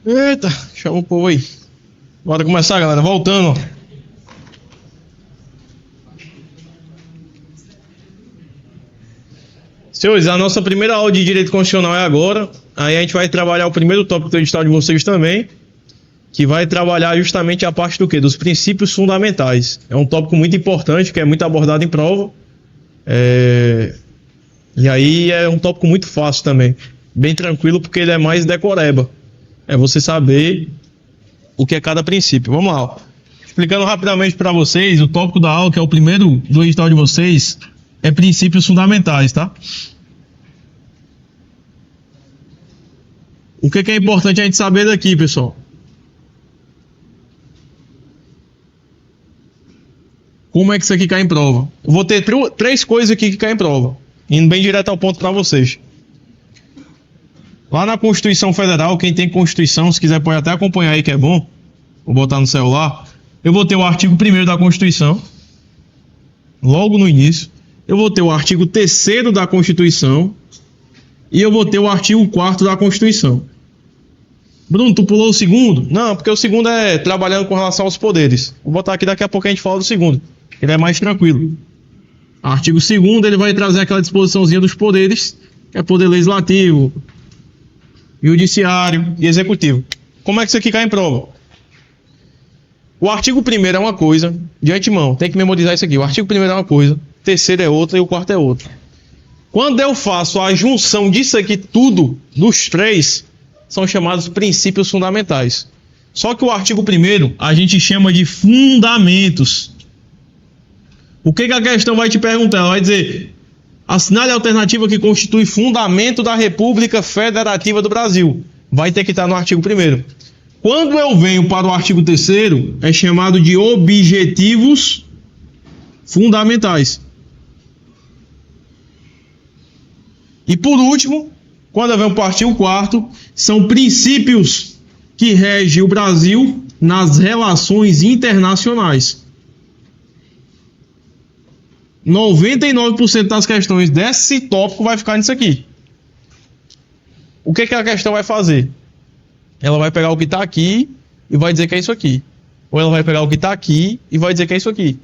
Eita, chama o povo aí. Bora começar, galera. Voltando, ó. Senhores, a nossa primeira aula de Direito Constitucional é agora. Aí a gente vai trabalhar o primeiro tópico do edital de vocês também, que vai trabalhar justamente a parte do quê? Dos princípios fundamentais. É um tópico muito importante, que é muito abordado em prova. E aí é um tópico muito fácil também. Bem tranquilo, porque ele é mais decoreba. É você saber o que é cada princípio. Vamos lá, ó. Explicando rapidamente para vocês, o tópico da aula, que é o primeiro do edital de vocês, é princípios fundamentais, tá? O que é importante a gente saber daqui, pessoal? Como é que isso aqui cai em prova? Eu vou ter três coisas aqui que caem em prova, indo bem direto ao ponto para vocês. Lá na Constituição Federal, quem tem Constituição, se quiser pode até acompanhar aí que é bom. Vou botar no celular. Eu vou ter o artigo 1º da Constituição, logo no início. Eu vou ter o artigo 3º da Constituição e eu vou ter o artigo 4º da Constituição. Bruno, tu pulou o segundo? Não, porque o segundo é trabalhando com relação aos poderes. Vou botar aqui, daqui a pouco a gente fala do segundo. Ele é mais tranquilo. Artigo 2º, ele vai trazer aquela disposiçãozinha dos poderes, que é poder legislativo, judiciário e executivo. Como é que isso aqui cai em prova? O artigo 1º é uma coisa, de antemão, tem que memorizar isso aqui. O artigo 1º é uma coisa, o 3º é outra e o 4º é outra. Quando eu faço a junção disso aqui tudo, dos três, são chamados princípios fundamentais. Só que o artigo 1º a gente chama de fundamentos. O que a questão vai te perguntar? Ela vai dizer: assinale a alternativa que constitui fundamento da República Federativa do Brasil. Vai ter que estar no artigo 1º. Quando eu venho para o artigo 3º, é chamado de objetivos fundamentais. E por último, quando eu venho para o artigo 4º, são princípios que regem o Brasil nas relações internacionais. 99% das questões desse tópico vai ficar nisso aqui. O que a questão vai fazer? Ela vai pegar o que está aqui e vai dizer que é isso aqui. Ou ela vai pegar o que está aqui e vai dizer que é isso aqui.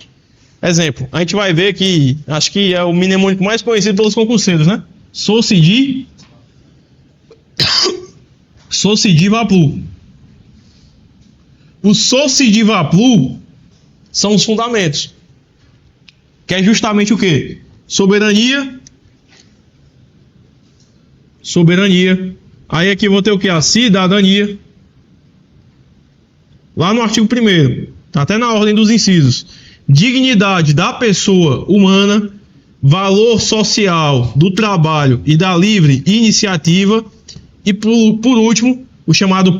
Exemplo, a gente vai ver que, acho que é o mnemônico mais conhecido pelos concurseiros, né? Socidi Vaplu. O Socidi Vaplu são os fundamentos. Que é justamente o quê? Soberania. Aí aqui vou ter o quê? A cidadania. Lá no artigo 1º, tá até na ordem dos incisos. Dignidade da pessoa humana, valor social do trabalho e da livre iniciativa. E por último, o chamado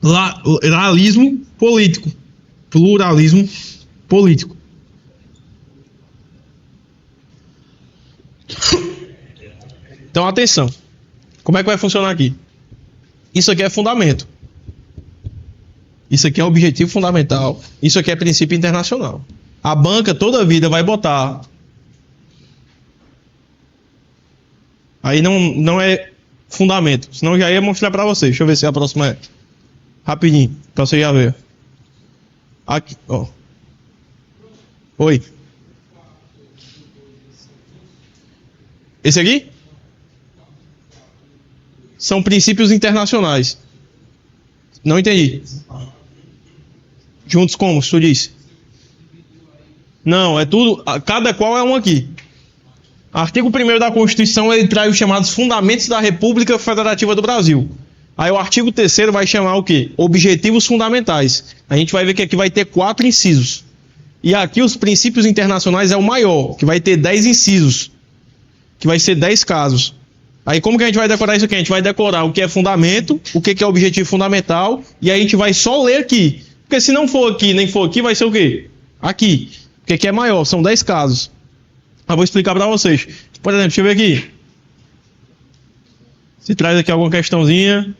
pluralismo político. Pluralismo político. Então, atenção. Como é que vai funcionar aqui? Isso aqui é fundamento. Isso aqui é objetivo fundamental. Isso aqui é princípio internacional. A banca toda a vida vai botar. Aí não é fundamento. Senão eu já ia mostrar para vocês. Deixa eu ver se a próxima é. Rapidinho, para você já ver. Aqui, ó. Oi. Esse aqui? São princípios internacionais. Não entendi. Juntos como, se tu disse? Não, é tudo. Cada qual é um aqui. Artigo 1º da Constituição, ele traz os chamados fundamentos da República Federativa do Brasil. Aí o artigo 3º vai chamar o quê? Objetivos fundamentais. A gente vai ver que aqui vai ter 4 incisos. E aqui os princípios internacionais é o maior, que vai ter 10 incisos. Que vai ser 10 casos. Aí como que a gente vai decorar isso aqui? A gente vai decorar o que é fundamento, o que é objetivo fundamental, e aí a gente vai só ler aqui. Porque se não for aqui, nem for aqui, vai ser o quê? Aqui. Porque aqui é maior, são 10 casos. Eu vou explicar para vocês. Por exemplo, deixa eu ver aqui. Se traz aqui alguma questãozinha.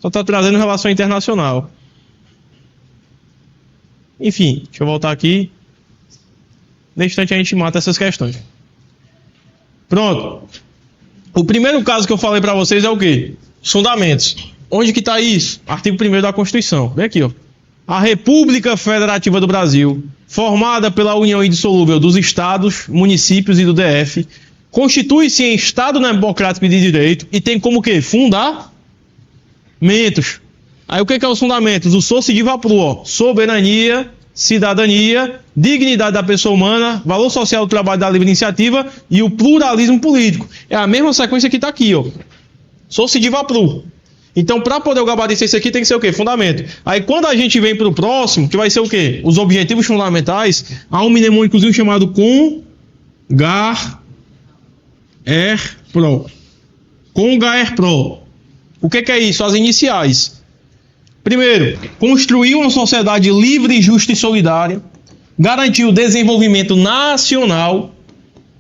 Só está trazendo relação internacional. Enfim, deixa eu voltar aqui. No instante a gente mata essas questões. Pronto. O primeiro caso que eu falei para vocês é o quê? Os fundamentos. Onde que está isso? Artigo 1º da Constituição. Vem aqui, ó. A República Federativa do Brasil, formada pela união indissolúvel dos estados, municípios e do DF, constitui-se em Estado democrático e de direito e tem como quê? Fundamentos. Aí o que é os fundamentos? O sociediva pro, ó. Soberania, cidadania, dignidade da pessoa humana, valor social do trabalho da livre iniciativa e o pluralismo político. É a mesma sequência que está aqui, ó. Sociediva pro. Então, para poder o gabarito isso aqui, tem que ser o quê? Fundamento. Aí, quando a gente vem para o próximo, que vai ser o quê? Os objetivos fundamentais, há um mnemônico, inclusive, chamado CONGAER-PRO. CONGAER-PRO. O que é isso? As iniciais. Primeiro, construir uma sociedade livre, justa e solidária, garantir o desenvolvimento nacional,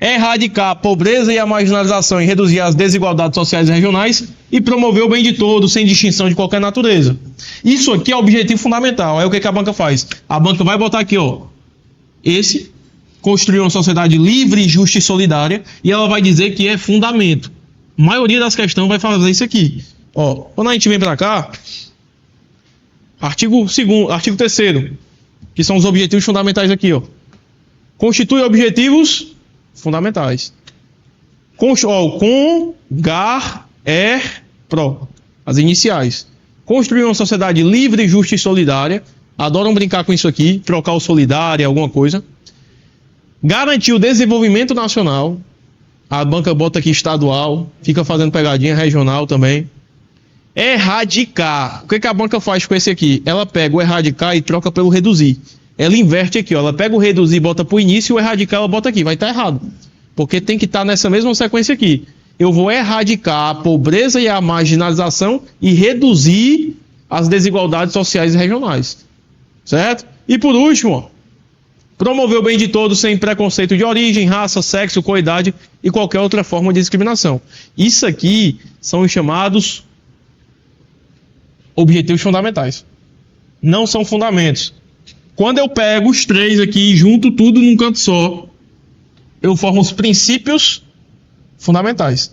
erradicar a pobreza e a marginalização e reduzir as desigualdades sociais e regionais e promover o bem de todos, sem distinção de qualquer natureza. Isso aqui é o objetivo fundamental. Aí o que a banca faz? A banca vai botar aqui, ó, construir uma sociedade livre, justa e solidária, e ela vai dizer que é fundamento. A maioria das questões vai fazer isso aqui. Ó, quando a gente vem para cá, artigo 3º, que são os objetivos fundamentais aqui, ó. Constitui objetivos fundamentais. CONGAER-PRO. As iniciais. Construir uma sociedade livre, justa e solidária. Adoram brincar com isso aqui, trocar o solidário, alguma coisa. Garantir o desenvolvimento nacional. A banca bota aqui estadual, fica fazendo pegadinha regional também. Erradicar. O que a banca faz com esse aqui? Ela pega o erradicar e troca pelo reduzir. Ela inverte aqui, ó. Ela pega o reduzir e bota para o início e o erradicar ela bota aqui. Vai estar errado. Porque tem que estar nessa mesma sequência aqui. Eu vou erradicar a pobreza e a marginalização e reduzir as desigualdades sociais e regionais. Certo? E por último, ó, promover o bem de todos sem preconceito de origem, raça, sexo, coidade e qualquer outra forma de discriminação. Isso aqui são os chamados objetivos fundamentais. Não são fundamentos. Quando eu pego os três aqui e junto tudo num canto só, eu formo os princípios fundamentais.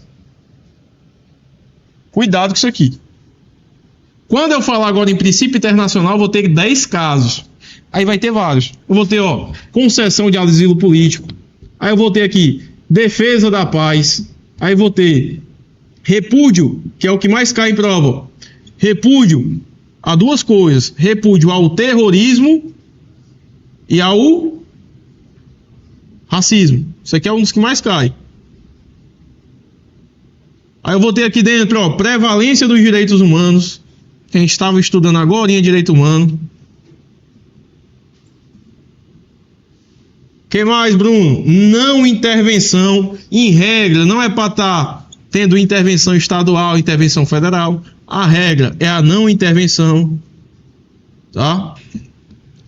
Cuidado com isso aqui. Quando eu falar agora em princípio internacional, eu vou ter 10 casos. Aí vai ter vários. Eu vou ter, ó, concessão de asilo político. Aí eu vou ter aqui defesa da paz. Aí eu vou ter repúdio, que é o que mais cai em prova. Repúdio a duas coisas. Repúdio ao terrorismo e ao racismo. Isso aqui é um dos que mais cai. Aí eu vou ter aqui dentro, ó, prevalência dos direitos humanos. Que a gente estava estudando agora em direito humano. O que mais, Bruno? Não intervenção. Em regra, não é para estar tendo intervenção estadual, intervenção federal. A regra é a não intervenção. Tá?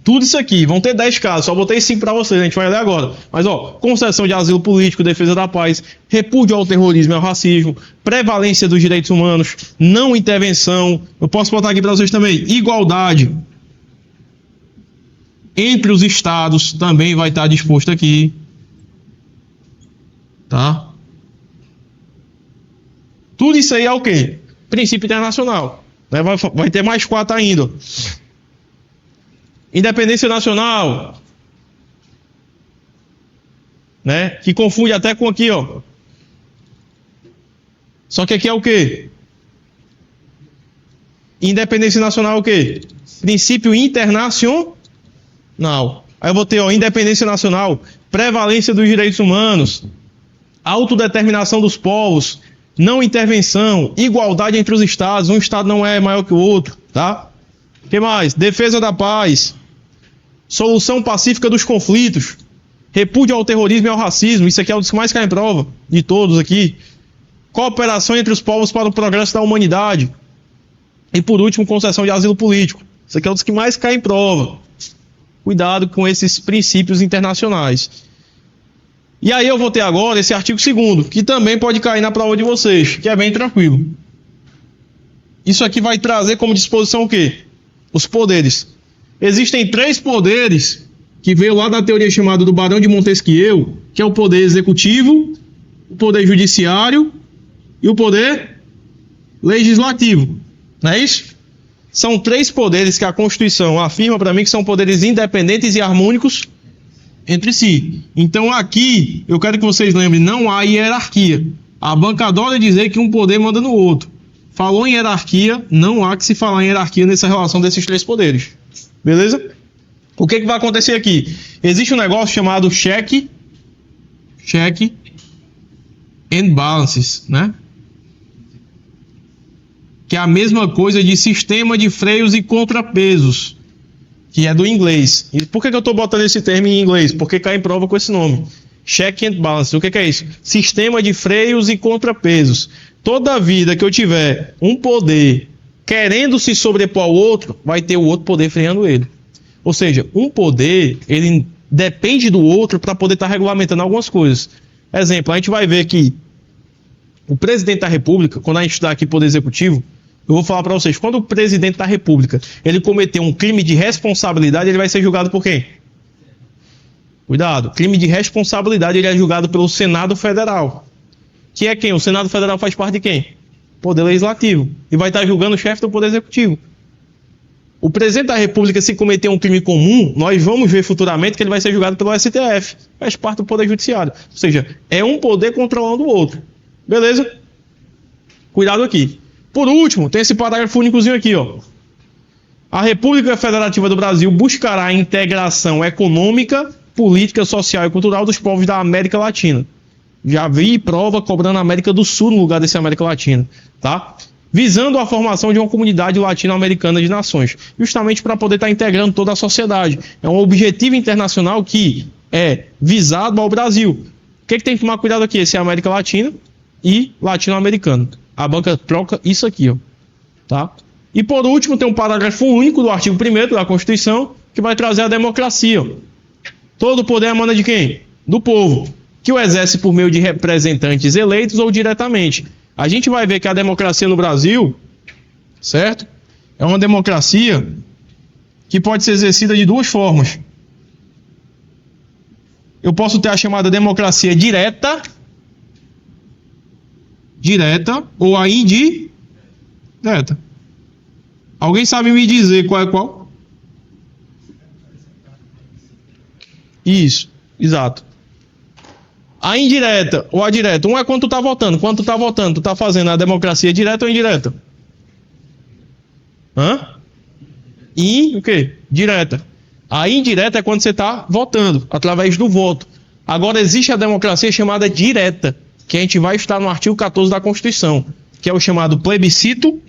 Tudo isso aqui, vão ter 10 casos, só botei 5 para vocês, a gente vai ler agora. Mas, ó, concessão de asilo político, defesa da paz, repúdio ao terrorismo e ao racismo, prevalência dos direitos humanos, não intervenção, eu posso botar aqui para vocês também, igualdade entre os estados, também vai estar disposto aqui. Tá? Tudo isso aí é o quê? Princípio internacional. Né? Vai ter mais 4 ainda. Independência nacional, né? Que confunde até com aqui, ó. Só que aqui é o quê? Independência nacional é o quê? Princípio internacional. Aí eu vou ter, ó, independência nacional, prevalência dos direitos humanos, autodeterminação dos povos, não intervenção, igualdade entre os estados, um estado não é maior que o outro, tá? O que mais? Defesa da paz. Solução pacífica dos conflitos, repúdio ao terrorismo e ao racismo, isso aqui é o dos que mais cai em prova, de todos aqui. Cooperação entre os povos para o progresso da humanidade. E por último, concessão de asilo político. Isso aqui é um dos que mais cai em prova. Cuidado com esses princípios internacionais. E aí eu vou ter agora esse artigo 2º, que também pode cair na prova de vocês, que é bem tranquilo. Isso aqui vai trazer como disposição o quê? Os poderes. Existem 3 poderes que veio lá da teoria chamada do Barão de Montesquieu, que é o poder executivo, o poder judiciário e o poder legislativo. Não é isso? São 3 poderes que a Constituição afirma para mim que são poderes independentes e harmônicos entre si. Então aqui, eu quero que vocês lembrem, não há hierarquia. A banca adora dizer que um poder manda no outro. Falou em hierarquia, não há que se falar em hierarquia nessa relação desses 3 poderes. Beleza? O que vai acontecer aqui? Existe um negócio chamado check and balances, né? Que é a mesma coisa de sistema de freios e contrapesos, que é do inglês. E por que eu estou botando esse termo em inglês? Porque cai em prova com esse nome. Check and balance. O que é isso? Sistema de freios e contrapesos. Toda vida que eu tiver um poder querendo se sobrepor ao outro, vai ter o outro poder freando ele. Ou seja, um poder, ele depende do outro para poder estar regulamentando algumas coisas. Exemplo, a gente vai ver que o presidente da República, quando a gente estudar aqui poder executivo, eu vou falar para vocês, quando o presidente da República ele cometer um crime de responsabilidade, ele vai ser julgado por quem? Cuidado, crime de responsabilidade ele é julgado pelo Senado Federal. Que é quem? O Senado Federal faz parte de quem? Poder Legislativo. E vai estar julgando o chefe do Poder Executivo. O presidente da República, se cometer um crime comum, nós vamos ver futuramente que ele vai ser julgado pelo STF. Faz parte do Poder Judiciário. Ou seja, é um poder controlando o outro. Beleza? Cuidado aqui. Por último, tem esse parágrafo únicozinho aqui, ó. A República Federativa do Brasil buscará a integração econômica, política, social e cultural dos povos da América Latina. Já vi prova cobrando a América do Sul no lugar desse América Latina, tá? Visando a formação de uma comunidade latino-americana de nações, justamente para poder estar integrando toda a sociedade. É um objetivo internacional que é visado ao Brasil. O que tem que tomar cuidado aqui? Esse é a América Latina e latino-americano. A banca troca isso aqui, ó, tá? E por último, tem um parágrafo único do artigo 1º da Constituição que vai trazer a democracia. Ó. Todo poder emana de quem? Do povo, que o exerce por meio de representantes eleitos ou diretamente. A gente vai ver que a democracia no Brasil, certo? É uma democracia que pode ser exercida de 2 formas. Eu posso ter a chamada democracia direta ou a indireta. Alguém sabe me dizer qual é qual? Isso, exato. A indireta ou a direta. Um é quando tu tá votando. Quando tu tá votando, tu tá fazendo a democracia direta ou indireta? O quê? Direta. A indireta é quando você tá votando, através do voto. Agora existe a democracia chamada direta, que a gente vai estar no artigo 14 da Constituição, que é o chamado plebiscito,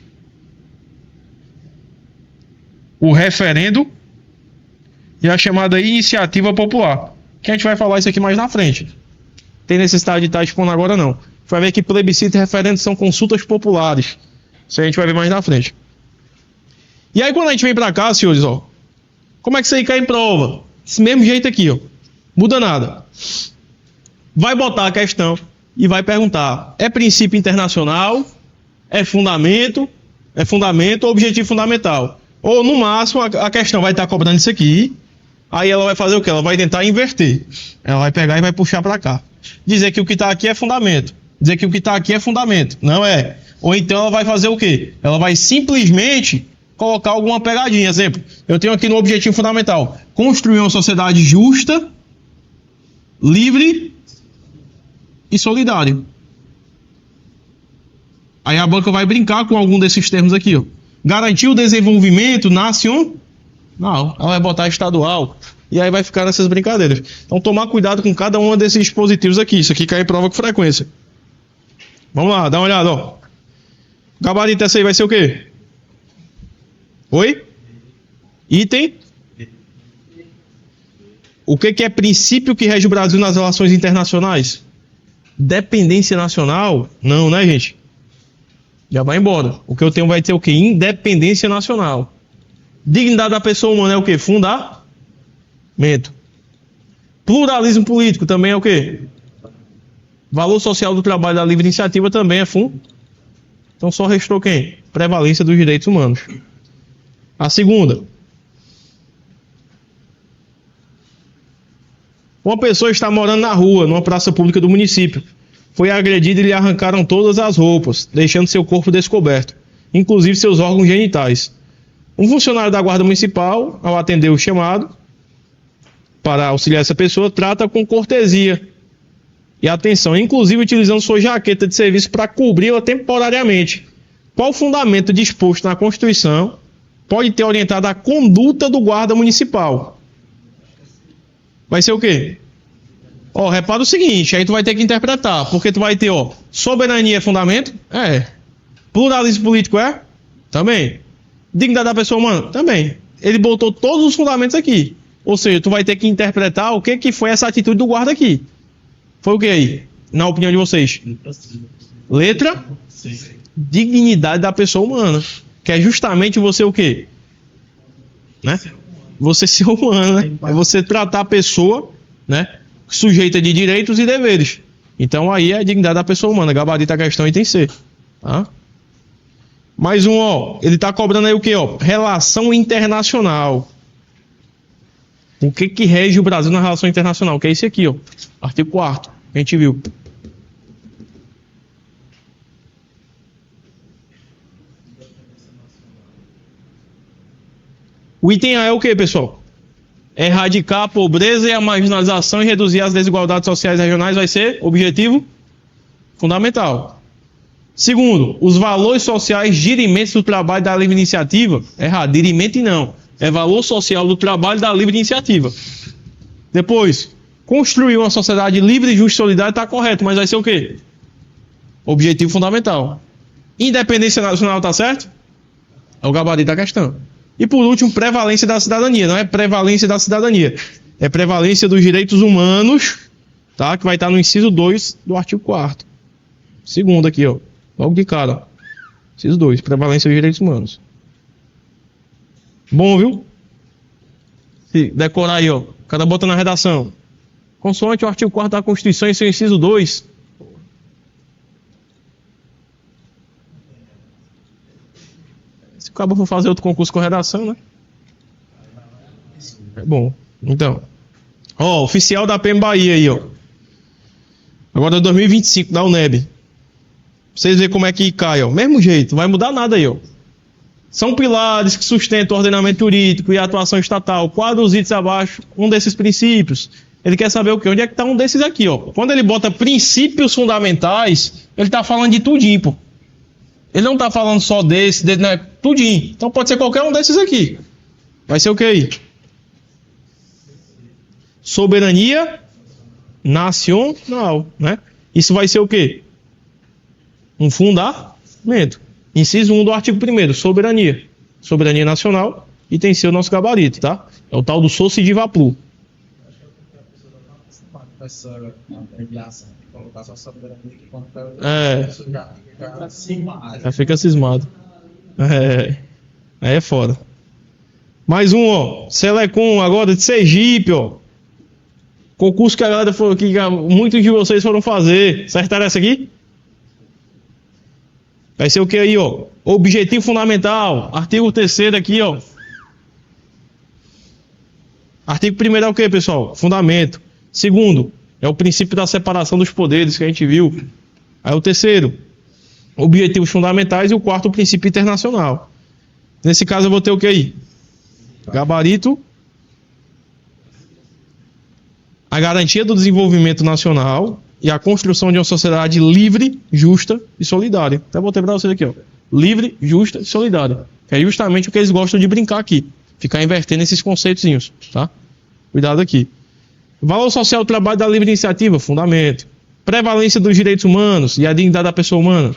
o referendo e a chamada iniciativa popular, que a gente vai falar isso aqui mais na frente. Tem necessidade de estar expondo agora não. Vai ver que plebiscito e referendo são consultas populares. Isso a gente vai ver mais na frente. E aí quando a gente vem para cá, senhores, ó, como é que isso aí cai em prova? Desse mesmo jeito aqui, ó. Muda nada. Vai botar a questão e vai perguntar: é princípio internacional? É fundamento ou objetivo fundamental? Ou no máximo a questão vai estar cobrando isso aqui. Aí ela vai fazer o quê? Ela vai tentar inverter. Ela vai pegar e vai puxar para cá. Dizer que o que está aqui é fundamento. Dizer que o que está aqui é fundamento. Não é. Ou então ela vai fazer o quê? Ela vai simplesmente colocar alguma pegadinha. Exemplo, eu tenho aqui no objetivo fundamental: construir uma sociedade justa, livre e solidária. Aí a banca vai brincar com algum desses termos aqui, ó. Garantir o desenvolvimento nacional. Não, ela vai botar estadual. E aí vai ficar nessas brincadeiras. Então tomar cuidado com cada um desses dispositivos aqui. Isso aqui cai em prova com frequência. Vamos lá, dá uma olhada, ó. O gabarito dessa aí vai ser o quê? Oi? Item? O que é princípio que rege o Brasil nas relações internacionais? Dependência nacional? Não, né, gente? Já vai embora. O que eu tenho vai ter o quê? Independência nacional. Dignidade da pessoa humana é o quê? Fundamento. Pluralismo político também é o quê? Valor social do trabalho da livre iniciativa também é Então só restou quem? Prevalência dos direitos humanos. A segunda. Uma pessoa está morando na rua, numa praça pública do município. foi agredido e lhe arrancaram todas as roupas, deixando seu corpo descoberto, inclusive seus órgãos genitais. Um funcionário da Guarda Municipal, ao atender o chamado para auxiliar essa pessoa, trata com cortesia e atenção, inclusive utilizando sua jaqueta de serviço para cobri-la temporariamente. Qual fundamento disposto na Constituição pode ter orientado a conduta do guarda municipal? Vai ser o quê? Ó, repara o seguinte, aí tu vai ter que interpretar, porque tu vai ter, ó, soberania é fundamento? É. Pluralismo político é? Também. Dignidade da pessoa humana? Também. Ele botou todos os fundamentos aqui. Ou seja, tu vai ter que interpretar o que foi essa atitude do guarda aqui. Foi o que aí? Na opinião de vocês? Letra? Sim. Dignidade da pessoa humana. Que é justamente você o quê? Né? Você ser humano, né? É você tratar a pessoa, né, sujeita de direitos e deveres. Então aí é a dignidade da pessoa humana. Gabarito a questão item C. Tá? Mais um, ó. Ele tá cobrando aí o quê, ó? Relação internacional. O que rege o Brasil na relação internacional? Que é esse aqui, ó. Artigo 4º. A gente viu. O item A é o que, pessoal? Erradicar a pobreza e a marginalização e reduzir as desigualdades sociais regionais vai ser objetivo fundamental. Segundo, os valores sociais dirimentos do trabalho da livre iniciativa. Errado, dirimento não. É valor social do trabalho da livre iniciativa. Depois, construir uma sociedade livre, justa e solidária está correto, mas vai ser o quê? Objetivo fundamental. Independência nacional está certo? É o gabarito da questão. E por último, prevalência da cidadania. Não é prevalência da cidadania. É prevalência dos direitos humanos, tá? Que vai estar no inciso 2 do artigo 4º. Segundo aqui, ó. Logo de cara, ó. Inciso 2, prevalência dos direitos humanos. Bom, viu? Se decorar aí, ó. Cada bota na redação. Consoante o artigo 4º da Constituição e seu inciso 2. Se o cabo for fazer outro concurso com redação, né? É bom. Então. Ó, oficial da PM Bahia aí, ó. Agora 2025, da UNEB. Vocês verem como é que cai, ó. Mesmo jeito, não vai mudar nada aí, ó. São pilares que sustentam o ordenamento jurídico e a atuação estatal. Quadros itens abaixo, um desses princípios. Ele quer saber o quê? Onde é que está um desses aqui, ó. Quando ele bota princípios fundamentais, ele está falando de tudinho, pô. Ele não está falando só desse, né? Tudinho. Então pode ser qualquer um desses aqui. Vai ser o que aí? Soberania nacional, né? Isso vai ser o quê? Um fundamento. Inciso 1 do artigo 1º, soberania. Soberania nacional e tem seu nosso gabarito, tá? É o tal do Soci de Vaplu. Já fica cismado. Aí é foda. Mais um, ó. Selecom agora de Sergipe, ó. Concurso que a galera falou que muitos de vocês foram fazer. Acertaram essa aqui? Vai ser o que aí, ó? Objetivo fundamental. Artigo 3º aqui, ó. Artigo 1º é o que, pessoal? Fundamento. Segundo, é o princípio da separação dos poderes que a gente viu. Aí o 3º, objetivos fundamentais. E o 4º, o princípio internacional. Nesse caso eu vou ter o que aí? Gabarito. A garantia do desenvolvimento nacional e a construção de uma sociedade livre, justa e solidária. Até botei para vocês aqui, ó. Livre, justa e solidária. Que é justamente o que eles gostam de brincar aqui. Ficar invertendo esses conceitozinhos, tá? Cuidado aqui. Valor social do trabalho da livre iniciativa, fundamento. Prevalência dos direitos humanos e a dignidade da pessoa humana.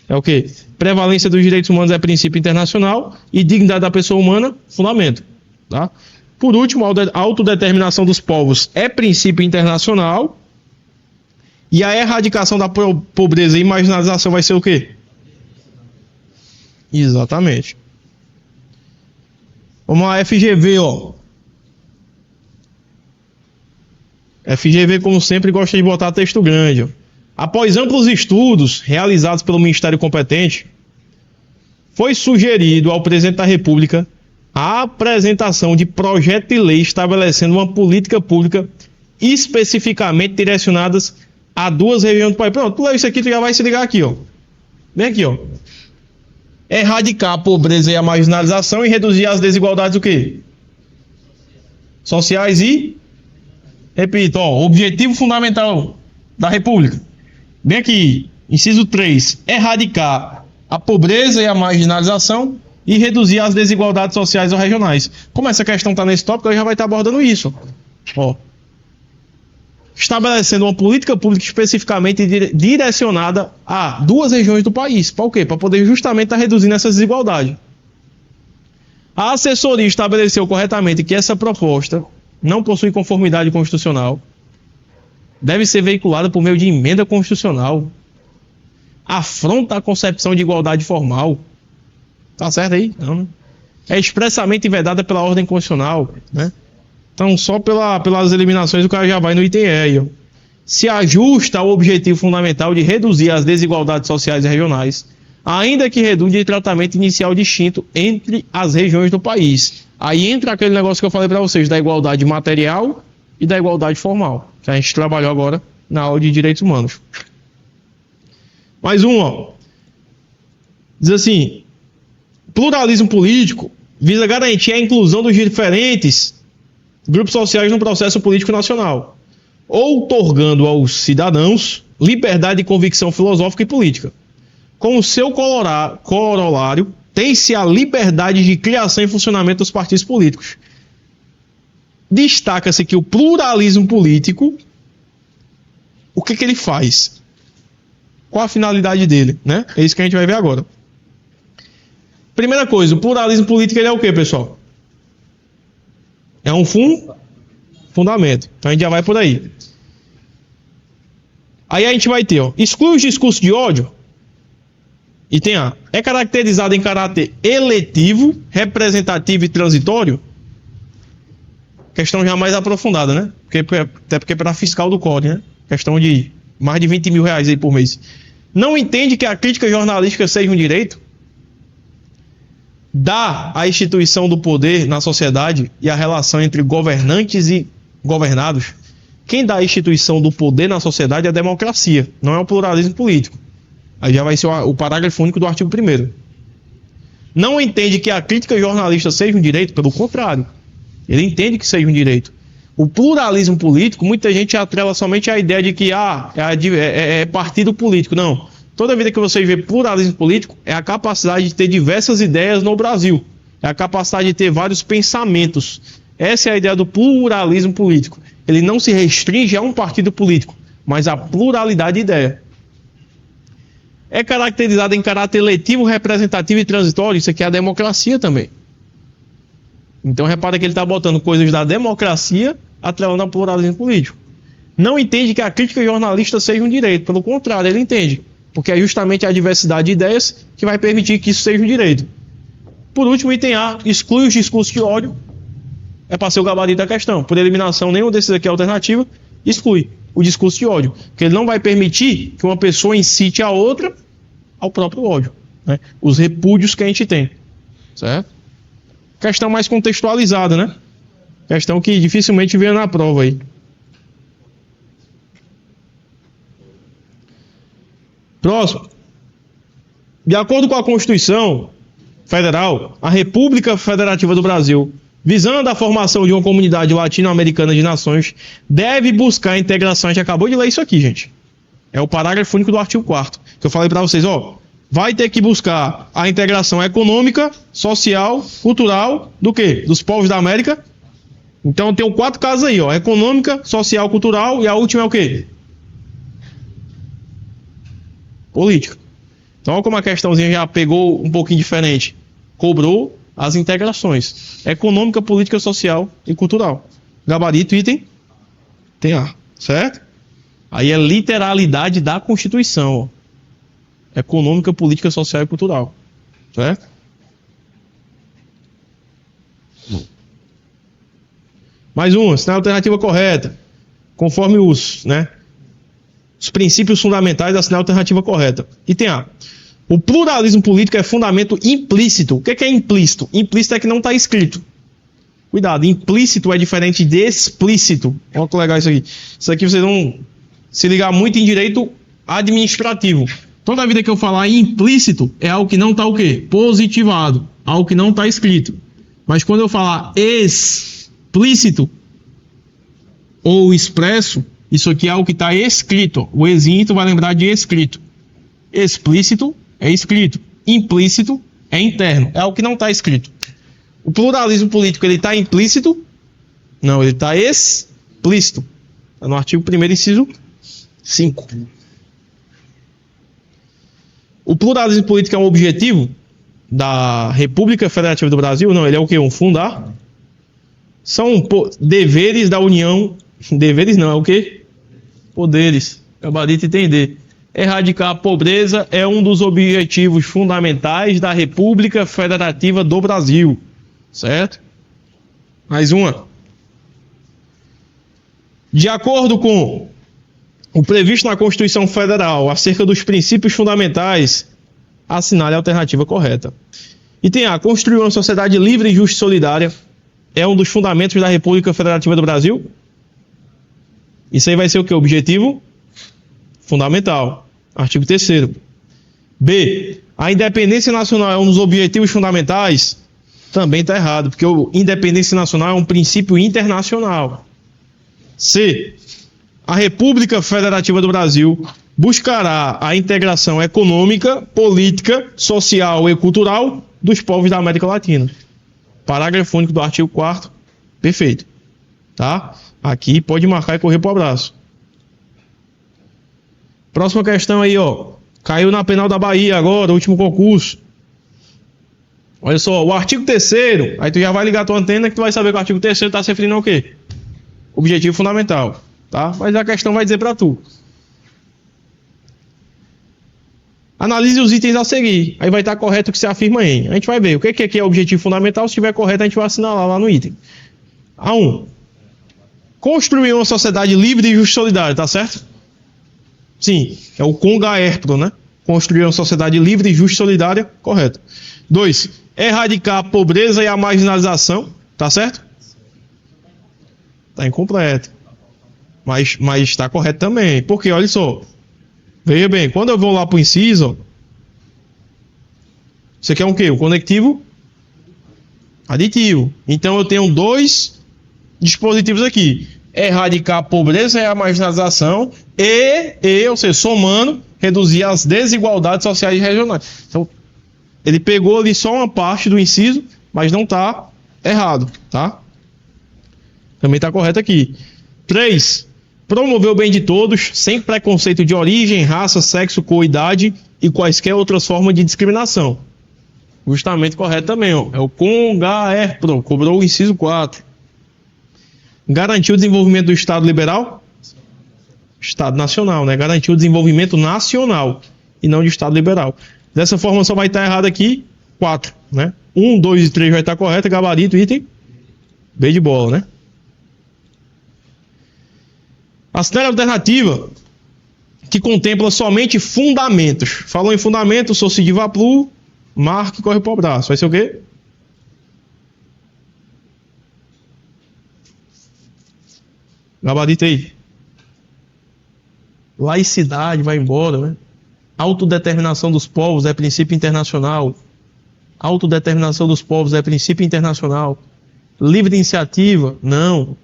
É o quê? Prevalência dos direitos humanos é princípio internacional e dignidade da pessoa humana, fundamento, tá? Por último, a autodeterminação dos povos é princípio internacional. E a erradicação da pobreza e marginalização vai ser o quê? Exatamente. Vamos lá, FGV, ó. FGV, como sempre, gosta de botar texto grande, ó. Após amplos estudos realizados pelo Ministério competente, foi sugerido ao Presidente da República a apresentação de projeto de lei estabelecendo uma política pública especificamente direcionadas a duas regiões do país. Pronto, tu leu isso aqui, tu já vai se ligar aqui, ó. Vem aqui, ó. Erradicar a pobreza e a marginalização e reduzir as desigualdades o quê? Sociais e... Repito, ó, objetivo fundamental da República. Vem aqui, inciso 3. Erradicar a pobreza e a marginalização e reduzir as desigualdades sociais ou regionais. Como essa questão está nesse tópico, eu já vai estar abordando isso. Ó. Estabelecendo uma política pública especificamente direcionada a duas regiões do país. Para o quê? Para poder justamente estar reduzindo essa desigualdade. A assessoria estabeleceu corretamente que essa proposta não possui conformidade constitucional, deve ser veiculada por meio de emenda constitucional, afronta a concepção de igualdade formal. Tá certo aí? Não, né? É expressamente vedada pela ordem constitucional, né? Então, só pelas eliminações o cara já vai no item E aí, ó. Se ajusta ao objetivo fundamental de reduzir as desigualdades sociais e regionais, ainda que reduza o tratamento inicial distinto entre as regiões do país. Aí entra aquele negócio que eu falei para vocês, da igualdade material e da igualdade formal, que a gente trabalhou agora na aula de direitos humanos. Mais um, ó. Diz assim, pluralismo político visa garantir a inclusão dos diferentes grupos sociais no processo político nacional, outorgando aos cidadãos liberdade de convicção filosófica e política. Com o seu corolário, tem-se a liberdade de criação e funcionamento dos partidos políticos. Destaca-se que o pluralismo político, o que ele faz? Qual a finalidade dele, né? É isso que a gente vai ver agora. Primeira coisa, o pluralismo político ele é o quê, pessoal? É um fundamento. Então a gente já vai por aí. Aí a gente vai ter, ó, exclui os discursos de ódio. Item A. É caracterizado em caráter eletivo, representativo e transitório? Questão já mais aprofundada, né? Até porque para fiscal do Código, né? Questão de mais de 20 mil reais aí por mês. Não entende que a crítica jornalística seja um direito? Dá a instituição do poder na sociedade e a relação entre governantes e governados. Quem dá a instituição do poder na sociedade é a democracia, não é o pluralismo político. Aí já vai ser o parágrafo único do artigo 1º. Não entende que a crítica jornalista seja um direito? Pelo contrário, ele entende que seja um direito. O pluralismo político, muita gente atrela somente a ideia de que é partido político. Não. Toda vida que você vê pluralismo político é a capacidade de ter diversas ideias no Brasil. É a capacidade de ter vários pensamentos. Essa é a ideia do pluralismo político. Ele não se restringe a um partido político, mas a pluralidade de ideia. É caracterizado em caráter eletivo, representativo e transitório. Isso aqui é a democracia também. Então repara que ele está botando coisas da democracia atrelando ao pluralismo político. Não entende que a crítica jornalista seja um direito. Pelo contrário, ele entende. Porque é justamente a diversidade de ideias que vai permitir que isso seja um direito. Por último, item A, exclui os discursos de ódio. É para ser o gabarito da questão. Por eliminação, nenhum desses aqui é alternativa. Exclui o discurso de ódio. Porque ele não vai permitir que uma pessoa incite a outra ao próprio ódio, né? Os repúdios que a gente tem. Certo? Questão mais contextualizada, né? Questão que dificilmente vê na prova aí. Próximo. De acordo com a Constituição Federal, a República Federativa do Brasil, visando a formação de uma comunidade latino-americana de nações, deve buscar a integração. A gente acabou de ler isso aqui, gente. É o parágrafo único do artigo 4º, que eu falei para vocês, ó. Vai ter que buscar a integração econômica, social, cultural, do quê? Dos povos da América. Então eu tenho 4 casos aí, ó. Econômica, social, cultural, e a última é o quê? Política. Então olha como a questãozinha já pegou um pouquinho diferente. Cobrou as integrações. Econômica, política, social e cultural. Gabarito, item? Tem A, certo? Aí é literalidade da Constituição, ó. Econômica, política, social e cultural. Certo? Mais uma, se na alternativa correta, conforme os princípios fundamentais da alternativa correta. Item A. O pluralismo político é fundamento implícito. O que é implícito? Implícito é que não está escrito. Cuidado, implícito é diferente de explícito. Olha que legal isso aqui. Isso aqui vocês vão se ligar muito em direito administrativo. Toda vida que eu falar implícito é algo que não está o quê? Positivado, algo que não está escrito. Mas quando eu falar explícito ou expresso, isso aqui é algo que está escrito. O exinho tu vai lembrar de escrito. Explícito é escrito. Implícito é interno. É algo que não está escrito. O pluralismo político, ele está implícito? Não, ele está explícito. Está no artigo 1º, inciso 5. O pluralismo político é um objetivo da República Federativa do Brasil? Não, ele é o quê? Um fundar? São deveres da União. Deveres não, é o quê? Poderes. Gabarito entender. Erradicar a pobreza é um dos objetivos fundamentais da República Federativa do Brasil. Certo? Mais uma. De acordo com o previsto na Constituição Federal acerca dos princípios fundamentais, assinale a alternativa correta. Item A. Construir uma sociedade livre, justa e solidária é um dos fundamentos da República Federativa do Brasil? Isso aí vai ser o quê? Objetivo fundamental. Artigo 3º. B. A independência nacional é um dos objetivos fundamentais? Também está errado, porque a independência nacional é um princípio internacional. C. A República Federativa do Brasil buscará a integração econômica, política, social e cultural dos povos da América Latina. Parágrafo único do artigo 4º. Perfeito. Tá? Aqui pode marcar e correr pro abraço. Próxima questão aí, ó. Caiu na Penal da Bahia agora, último concurso. Olha só, o artigo 3º, aí tu já vai ligar a tua antena que tu vai saber que o artigo 3º está se referindo ao quê? Objetivo fundamental, tá? Mas a questão vai dizer para tu. Analise os itens a seguir. Aí vai estar correto o que se afirma em. A gente vai ver o que aqui é objetivo fundamental. Se estiver correto, a gente vai assinalar lá no item. A1. Construir uma sociedade livre, justa e solidária, tá certo? Sim, é o CONGAERPRO, né? Construir uma sociedade livre, justa e solidária, correto. 2. Erradicar a pobreza e a marginalização, tá certo? Tá incompleto. Mas está correto também. Porque, olha só. Veja bem, quando eu vou lá para o inciso, isso aqui é um quê? O conectivo aditivo. Então eu tenho dois dispositivos aqui. Erradicar a pobreza e a marginalização ou seja, somando, reduzir as desigualdades sociais e regionais. Então, ele pegou ali só uma parte do inciso, mas não está errado, tá? Também está correto aqui. 3. Promover o bem de todos, sem preconceito de origem, raça, sexo, cor, idade e quaisquer outras formas de discriminação. Justamente correto também, ó. É o CONGAERPRO, cobrou o inciso 4. Garantir o desenvolvimento do Estado liberal? Estado nacional, né? Garantir o desenvolvimento nacional e não de Estado liberal. Dessa forma só vai estar errado aqui 4, né? 1, 2 e 3 vai estar correto, gabarito, item B de bola, né? Assinale a alternativa que contempla somente fundamentos. Falou em fundamento, sou Cid Vaplu, marque e corre para o braço. Vai ser o quê? Gabarito aí. Laicidade vai embora, né? Autodeterminação dos povos é princípio internacional. Autodeterminação dos povos é princípio internacional. Livre iniciativa, não.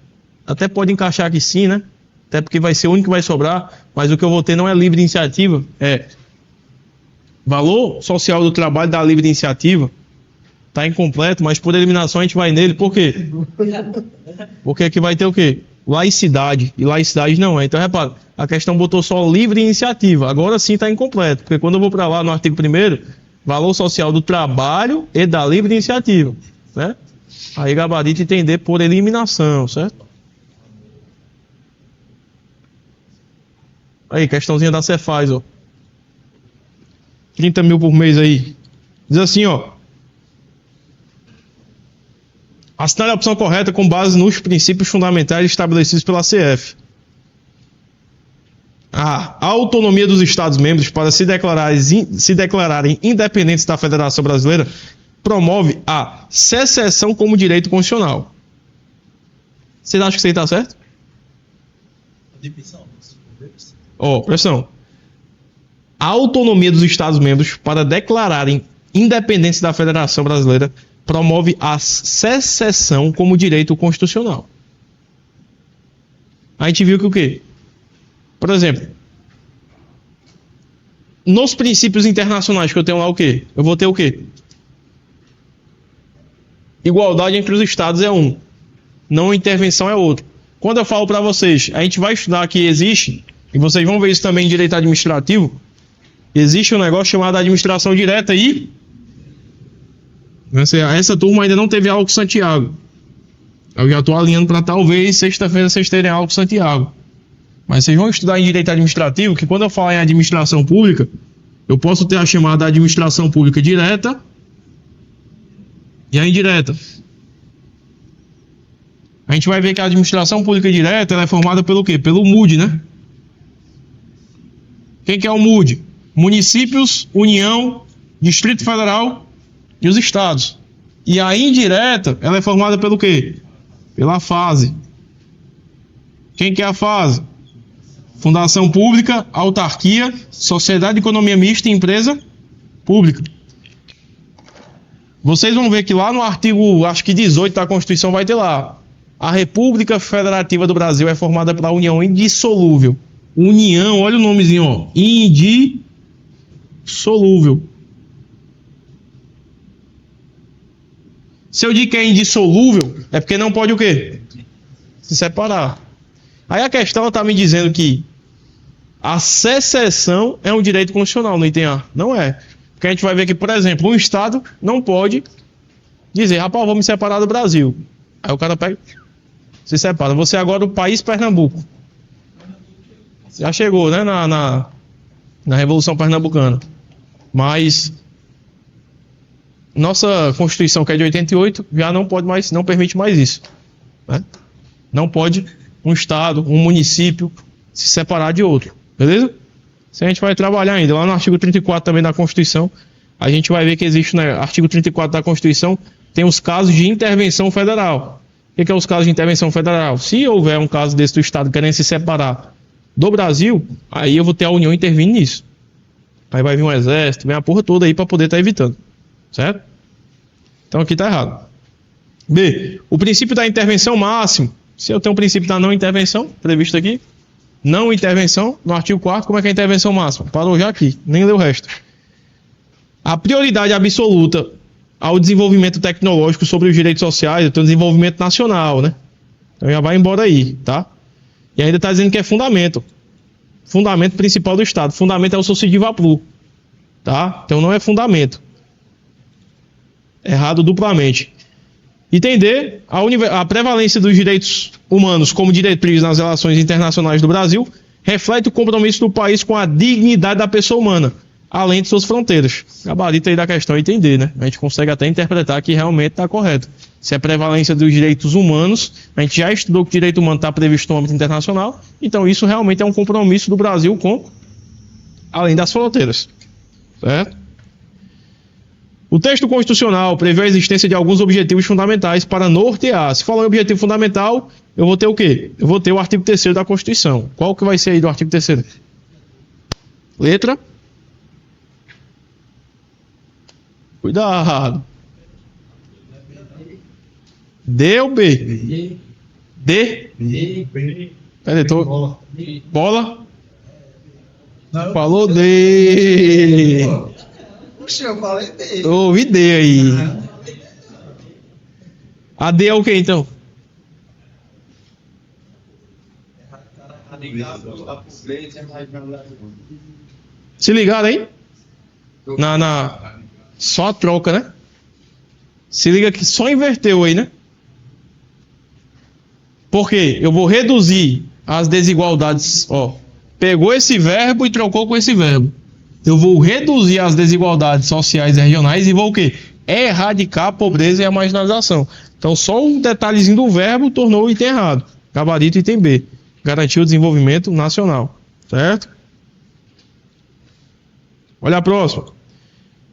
Até pode encaixar aqui sim, né? Até porque vai ser o único que vai sobrar, mas o que eu vou ter não é livre iniciativa, é valor social do trabalho da livre iniciativa. Está incompleto, mas por eliminação a gente vai nele. Por quê? Porque aqui vai ter o quê? Laicidade. E laicidade não é. Então, repara, a questão botou só livre iniciativa. Agora sim está incompleto. Porque quando eu vou para lá no artigo 1º, valor social do trabalho e da livre iniciativa, né? Aí gabarito entender por eliminação, certo? Aí, questãozinha da Cefaz, ó. 30 mil por mês aí. Diz assim, ó. Assinale a opção correta com base nos princípios fundamentais estabelecidos pela CF. A autonomia dos Estados-membros para se declararem independentes da Federação Brasileira promove a secessão como direito constitucional. Vocês acham que isso aí está certo? Ó, pressão. A autonomia dos Estados-membros para declararem independência da Federação Brasileira promove a secessão como direito constitucional. A gente viu que o quê? Por exemplo, nos princípios internacionais que eu tenho lá o quê? Eu vou ter o quê? Igualdade entre os estados é um, não intervenção é outro. Quando eu falo para vocês, a gente vai estudar que existe, e vocês vão ver isso também em direito administrativo, existe um negócio chamado administração direta e essa turma ainda não teve aula com Santiago. Eu já estou alinhando para talvez sexta-feira vocês terem aula com Santiago. Mas vocês vão estudar em direito administrativo que quando eu falar em administração pública, eu posso ter a chamada administração pública direta e a indireta. A gente vai ver que a administração pública direta ela é formada pelo quê? Pelo MUD, né? Quem que é o MUD? Municípios, União, Distrito Federal e os estados. E a indireta ela é formada pelo quê? Pela fase. Quem que é a fase? Fundação pública, autarquia, sociedade de economia mista e empresa pública. Vocês vão ver que lá no artigo, acho que 18 da Constituição vai ter lá. A República Federativa do Brasil é formada pela União indissolúvel. União, olha o nomezinho, ó. Indissolúvel. Se eu digo que é indissolúvel, é porque não pode o quê? Se separar. Aí a questão está me dizendo que a secessão é um direito constitucional no item A. Não é. Porque a gente vai ver que, por exemplo, um Estado não pode dizer, rapaz, vou me separar do Brasil. Aí o cara pega, se separa. Você agora o país Pernambuco. Já chegou, né, na Revolução Pernambucana. Mas nossa Constituição, que é de 88, já não pode mais, não permite mais isso. Né? Não pode um Estado, um município se separar de outro. Beleza? Isso a gente vai trabalhar ainda. Lá no artigo 34 também da Constituição, a gente vai ver que existe no artigo 34 da Constituição, tem os casos de intervenção federal. O que é os casos de intervenção federal? Se houver um caso desse do Estado querendo se separar do Brasil, aí eu vou ter a União intervindo nisso. Aí vai vir um exército, vem a porra toda aí para poder estar evitando. Certo? Então aqui está errado. B. O princípio da intervenção máximo. Se eu tenho um princípio da não intervenção, previsto aqui, não intervenção, no artigo 4º, como é que é a intervenção máxima? Parou já aqui, nem leu o resto. A prioridade absoluta ao desenvolvimento tecnológico sobre os direitos sociais, eu tenho desenvolvimento nacional, né? Então já vai embora aí, tá? E ainda está dizendo que é fundamento. Fundamento principal do Estado. Fundamento é o subsídio vapor, tá? Então não é fundamento. Errado duplamente. Item D, a prevalência dos direitos humanos como diretriz nas relações internacionais do Brasil reflete o compromisso do país com a dignidade da pessoa humana, além de suas fronteiras. Gabarito aí da questão é item D, né? A gente consegue até interpretar que realmente está correto. Se é prevalência dos direitos humanos, a gente já estudou que o direito humano está previsto no âmbito internacional, então isso realmente é um compromisso do Brasil com, além das fronteiras. Certo? O texto constitucional prevê a existência de alguns objetivos fundamentais para nortear. Se falar em objetivo fundamental, eu vou ter o quê? Eu vou ter o artigo 3º da Constituição. Qual que vai ser aí do artigo 3º? Letra? Cuidado. D ou B? D? Cadê? Bola? Falou D. Eu falei D. Ouvi D aí. A D é o que então? Se ligaram aí? Só a troca, né? Se liga que só inverteu aí, né? Por quê? Eu vou reduzir as desigualdades. Ó, pegou esse verbo e trocou com esse verbo. Eu vou reduzir as desigualdades sociais e regionais e vou o quê? Erradicar a pobreza e a marginalização. Então, só um detalhezinho do verbo tornou o item errado. Gabarito item B. Garantir o desenvolvimento nacional. Certo? Olha a próxima.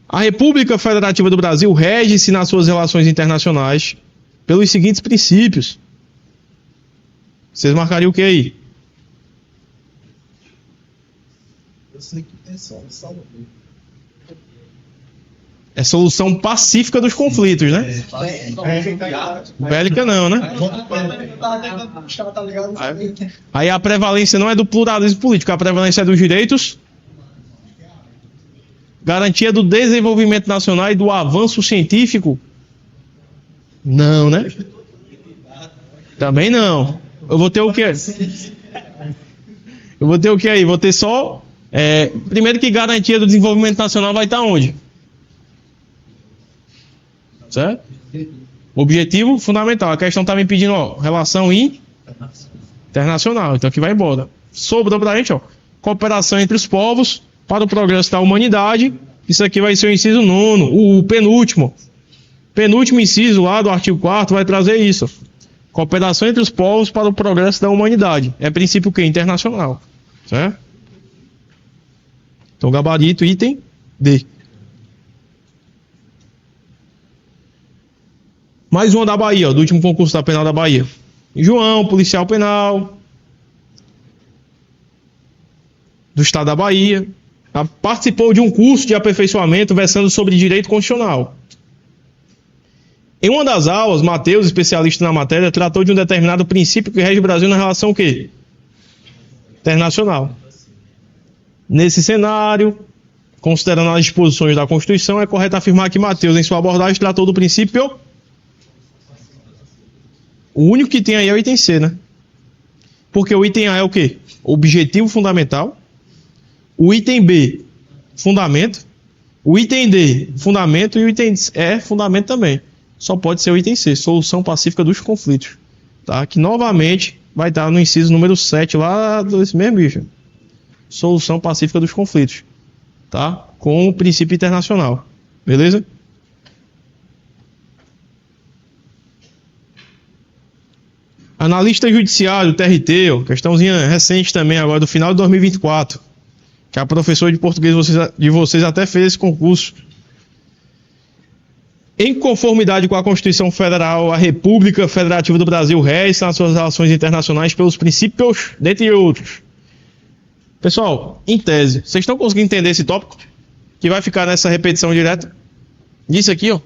A República Federativa do Brasil rege-se nas suas relações internacionais pelos seguintes princípios. Vocês marcariam o que aí? Eu sei que tem só É solução pacífica dos conflitos, né? Bélica não, né? Aí a prevalência não é do pluralismo político, a prevalência é dos direitos, garantia do desenvolvimento nacional e do avanço científico. Não, né? Também não. Eu vou ter o quê? Eu vou ter o quê aí? Vou ter só... primeiro que garantia do desenvolvimento nacional vai estar onde? Certo? Objetivo fundamental. A questão está me pedindo, ó, relação internacional. Então aqui vai embora. Sobrou pra gente, ó. Cooperação entre os povos para o progresso da humanidade. Isso aqui vai ser o inciso 9º. O penúltimo. Penúltimo inciso lá do artigo 4º vai trazer isso. Cooperação entre os povos para o progresso da humanidade. É princípio o quê? Internacional. Certo? Então gabarito, item D. Mais uma da Bahia, ó, do último concurso da Penal da Bahia. João, policial penal do estado da Bahia, participou de um curso de aperfeiçoamento versando sobre direito constitucional. Em uma das aulas, Matheus, especialista na matéria, tratou de um determinado princípio que rege o Brasil na relação o quê? Internacional. Nesse cenário, considerando as disposições da Constituição, é correto afirmar que Matheus, em sua abordagem, tratou do princípio... O único que tem aí é o item C, né? Porque o item A é o quê? Objetivo fundamental. O item B, fundamento. O item D, fundamento. E o item E, fundamento também. Só pode ser o item C, solução pacífica dos conflitos. Tá? Que novamente vai estar no inciso número 7 lá desse mesmo bicho. Solução pacífica dos conflitos. Tá? Com o princípio internacional. Beleza? Analista judiciário, TRT, ó, questãozinha recente também, agora do final de 2024, que a professora de português de vocês até fez esse concurso. Em conformidade com a Constituição Federal, a República Federativa do Brasil rege nas suas relações internacionais pelos princípios, dentre outros. Pessoal, em tese, vocês estão conseguindo entender esse tópico? Que vai ficar nessa repetição direta? Disso aqui, ó.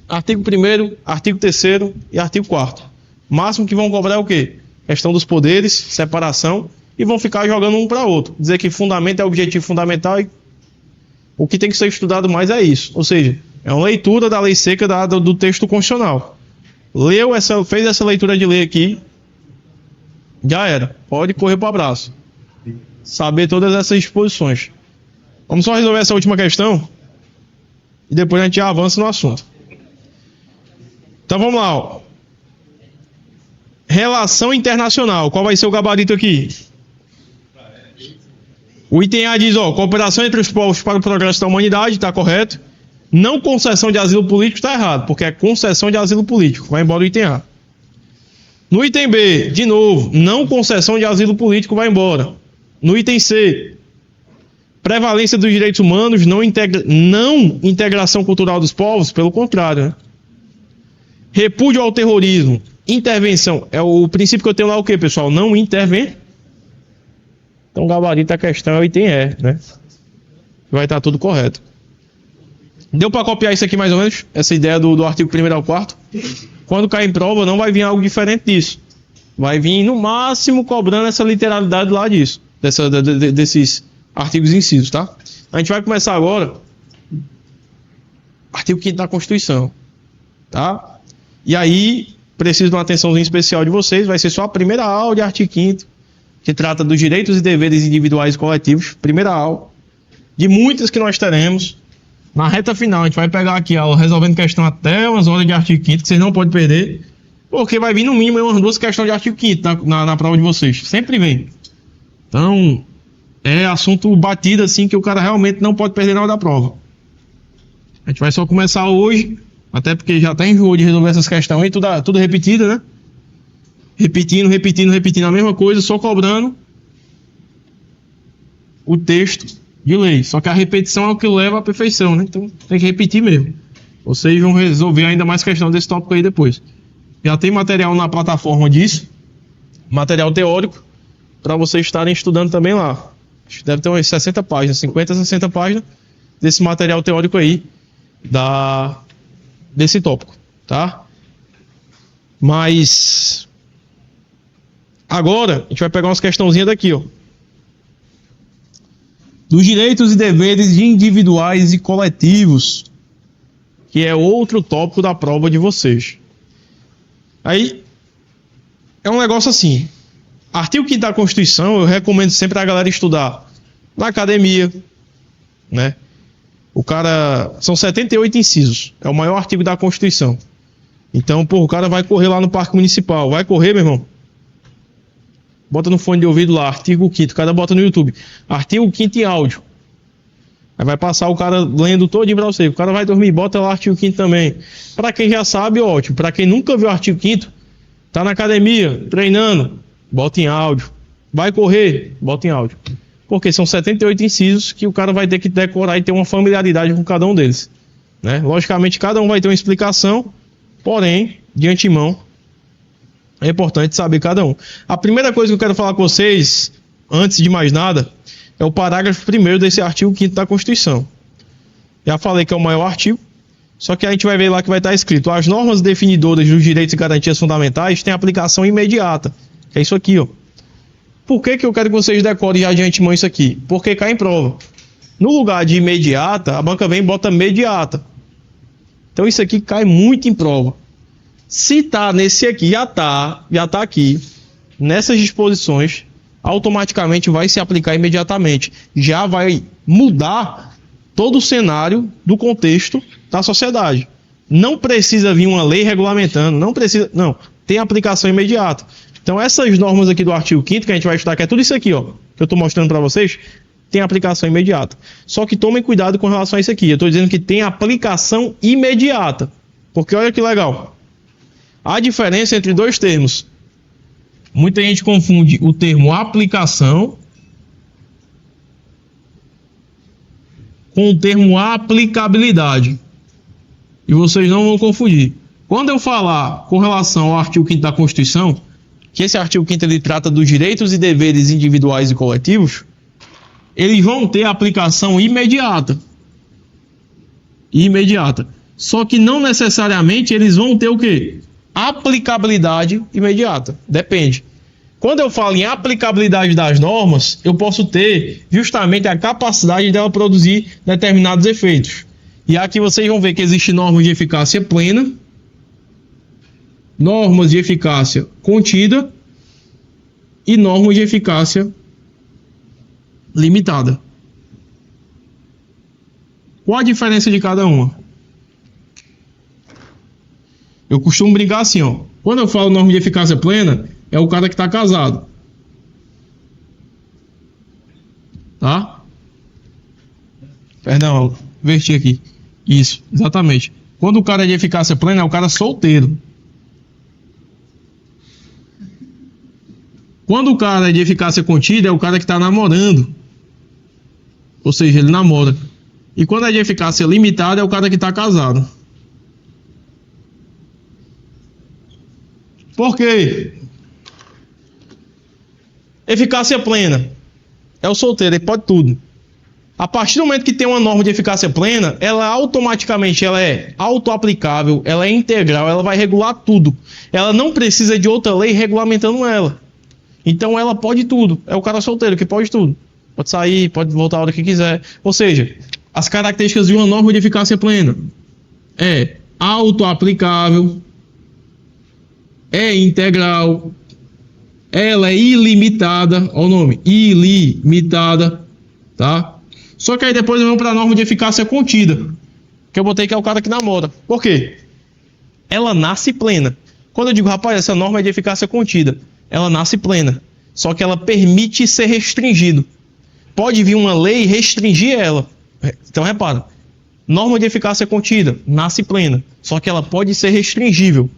Artigo 1º, artigo 3º e artigo 4º. Máximo que vão cobrar é o quê? Questão dos poderes, separação, e vão ficar jogando um para outro. Dizer que fundamento é objetivo fundamental e o que tem que ser estudado mais é isso. Ou seja, é uma leitura da lei seca do texto constitucional. Fez essa leitura de lei aqui, já era. Pode correr para o abraço. Saber todas essas disposições. Vamos só resolver essa última questão e depois a gente já avança no assunto. Então vamos lá, ó. Relação internacional. Qual vai ser o gabarito aqui? O item A diz, ó, cooperação entre os povos para o progresso da humanidade, está correto. Não concessão de asilo político, está errado, porque é concessão de asilo político. Vai embora o item A. No item B, de novo, não concessão de asilo político, vai embora. No item C, prevalência dos direitos humanos, não integração cultural dos povos, pelo contrário, né? Repúdio ao terrorismo, intervenção, é o princípio que eu tenho lá o quê, pessoal? Não intervém. Então, gabarito a questão é o item E, né? Vai estar tudo correto. Deu para copiar isso aqui mais ou menos? Essa ideia do artigo 1º ao 4º? Quando cair em prova, não vai vir algo diferente disso. Vai vir, no máximo, cobrando essa literalidade lá disso. Desses artigos incisos, tá? A gente vai começar agora. Artigo 5º da Constituição. Tá? E aí, preciso de uma atençãozinha especial de vocês. Vai ser só a primeira aula de artigo 5º, que trata dos direitos e deveres individuais e coletivos. Primeira aula. De muitas que nós teremos. Na reta final, a gente vai pegar aqui a aula resolvendo questão até umas horas de artigo 5º, que vocês não podem perder. Porque vai vir no mínimo umas 2 questões de artigo 5º na prova de vocês. Sempre vem. Então, é assunto batido assim que o cara realmente não pode perder na hora da prova. A gente vai só começar hoje, até porque já tá enjoado de resolver essas questões aí, tudo repetido, né? Repetindo a mesma coisa, só cobrando o texto de lei. Só que a repetição é o que leva à perfeição, né? Então tem que repetir mesmo. Vocês vão resolver ainda mais questão desse tópico aí depois. Já tem material na plataforma disso, material teórico, para vocês estarem estudando também lá. Deve ter umas 60 páginas, 50, 60 páginas desse material teórico aí, desse tópico, tá? Mas agora a gente vai pegar umas questãozinhas daqui, ó. Dos direitos e deveres individuais e coletivos, que é outro tópico da prova de vocês. Aí é um negócio assim. Artigo 5º da Constituição, eu recomendo sempre a galera estudar na academia, né? São 78 incisos, é o maior artigo da Constituição. Então, o cara vai correr lá no Parque Municipal. Vai correr, meu irmão? Bota no fone de ouvido lá, artigo 5º. O cara bota no YouTube, artigo 5º em áudio. Aí vai passar o cara lendo todinho pra você. O cara vai dormir, bota lá artigo 5º também. Pra quem já sabe, ótimo. Pra quem nunca viu o artigo 5º, tá na academia, treinando, bota em áudio. Vai correr, bota em áudio. Porque são 78 incisos que o cara vai ter que decorar e ter uma familiaridade com cada um deles, né? Logicamente, cada um vai ter uma explicação, porém, de antemão, é importante saber cada um. A primeira coisa que eu quero falar com vocês, antes de mais nada, é o parágrafo 1º desse artigo 5º da Constituição. Já falei que é o maior artigo, só que a gente vai ver lá que vai estar escrito: as normas definidoras dos direitos e garantias fundamentais têm aplicação imediata. Que é isso aqui, ó. Por que eu quero que vocês decorem já de antemão isso aqui? Porque cai em prova. No lugar de imediata, a banca vem e bota mediata. Então isso aqui cai muito em prova. Se tá nesse aqui, já tá aqui, nessas disposições, automaticamente vai se aplicar imediatamente. Já vai mudar todo o cenário do contexto da sociedade. Não precisa vir uma lei regulamentando, não, tem aplicação imediata. Então essas normas aqui do artigo 5º que a gente vai estudar, que é tudo isso aqui, ó, que eu estou mostrando para vocês, tem aplicação imediata. Só que tomem cuidado com relação a isso aqui. Eu estou dizendo que tem aplicação imediata. Porque olha que legal. A diferença entre dois termos. Muita gente confunde o termo aplicação com o termo aplicabilidade. E vocês não vão confundir. Quando eu falar com relação ao artigo 5º da Constituição, que esse artigo 5º ele trata dos direitos e deveres individuais e coletivos, eles vão ter aplicação imediata. Só que não necessariamente eles vão ter o quê? Aplicabilidade imediata. Depende. Quando eu falo em aplicabilidade das normas, eu posso ter justamente a capacidade dela produzir determinados efeitos. E aqui vocês vão ver que existem normas de eficácia plena, normas de eficácia contida e normas de eficácia limitada. Qual a diferença de cada uma? Eu costumo brincar assim, ó. Quando eu falo norma de eficácia plena, é o cara que está casado. Tá? Perdão, inverti aqui. Isso, exatamente. Quando o cara é de eficácia plena, é o cara solteiro. Quando o cara é de eficácia contida, é o cara que está namorando. Ou seja, ele namora. E quando é de eficácia limitada, é o cara que está casado. Por quê? Eficácia plena. É o solteiro, ele pode tudo. A partir do momento que tem uma norma de eficácia plena, ela automaticamente é autoaplicável, ela é integral, ela vai regular tudo. Ela não precisa de outra lei regulamentando ela. Então ela pode tudo. É o cara solteiro que pode tudo. Pode sair, pode voltar a hora que quiser. Ou seja, as características de uma norma de eficácia plena é autoaplicável, é integral, ela é ilimitada, olha o nome, ilimitada, tá? Só que aí depois vamos para a norma de eficácia contida, que eu botei que é o cara que namora. Por quê? Ela nasce plena. Quando eu digo, rapaz, essa norma é de eficácia contida, ela nasce plena, só que ela permite ser restringido. Pode vir uma lei e restringir ela. Então repara, norma de eficácia contida, nasce plena, só que ela pode ser restringível.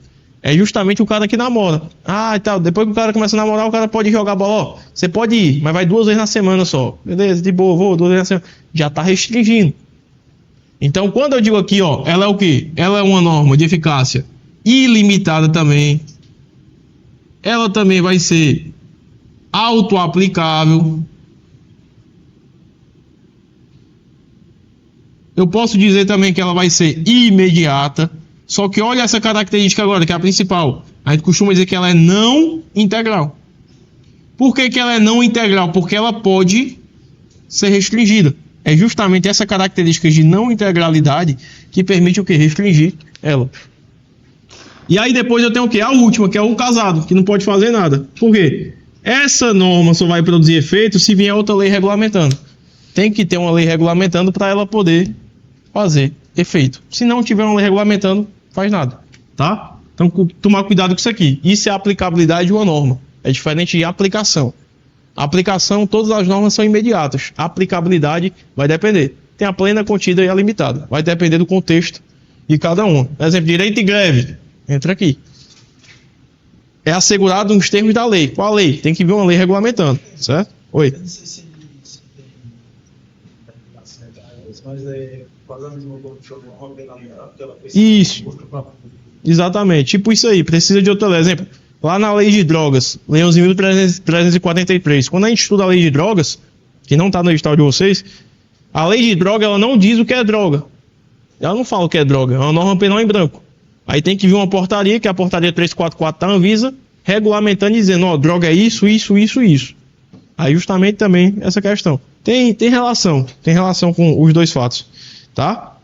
É justamente o cara que namora. Ah, e tal. Depois que o cara começa a namorar, o cara pode jogar bola. Ó, você pode ir, mas vai 2 vezes na semana só. Beleza, de boa, vou 2 vezes na semana. Já está restringindo. Então, quando eu digo aqui, ó, ela é o quê? Ela é uma norma de eficácia ilimitada também. Ela também vai ser autoaplicável. Eu posso dizer também que ela vai ser imediata. Só que olha essa característica agora, que é a principal. A gente costuma dizer que ela é não integral. Por que ela é não integral? Porque ela pode ser restringida. É justamente essa característica de não integralidade que permite o que? Restringir ela. E aí depois eu tenho o que? A última, que é o casado, que não pode fazer nada. Por quê? Essa norma só vai produzir efeito se vier outra lei regulamentando. Tem que ter uma lei regulamentando para ela poder fazer efeito. Se não tiver uma lei regulamentando, faz nada, tá? Então tomar cuidado com isso aqui. Isso é a aplicabilidade de uma norma. É diferente de aplicação. A aplicação, todas as normas são imediatas. A aplicabilidade vai depender. Tem a plena, contida e a limitada. Vai depender do contexto de cada um. Por exemplo, direito de greve. Entra aqui. É assegurado nos termos da lei. Qual a lei? Tem que vir uma lei regulamentando, certo? Oi. Eu não sei se tem. Mas é quase a mesma coisa que eu vou Isso. Exatamente. Tipo isso aí. Precisa de outro exemplo. Lá na lei de drogas, lei 11.343. Quando a gente estuda a lei de drogas, que não está no edital de vocês, a lei de droga ela não diz o que é droga. Ela não fala o que é droga. É uma norma penal em branco. Aí tem que vir uma portaria, que é a portaria 344 da Anvisa, regulamentando e dizendo, ó, droga é isso, isso, isso, isso. Aí justamente também essa questão. Tem relação com os dois fatos, tá?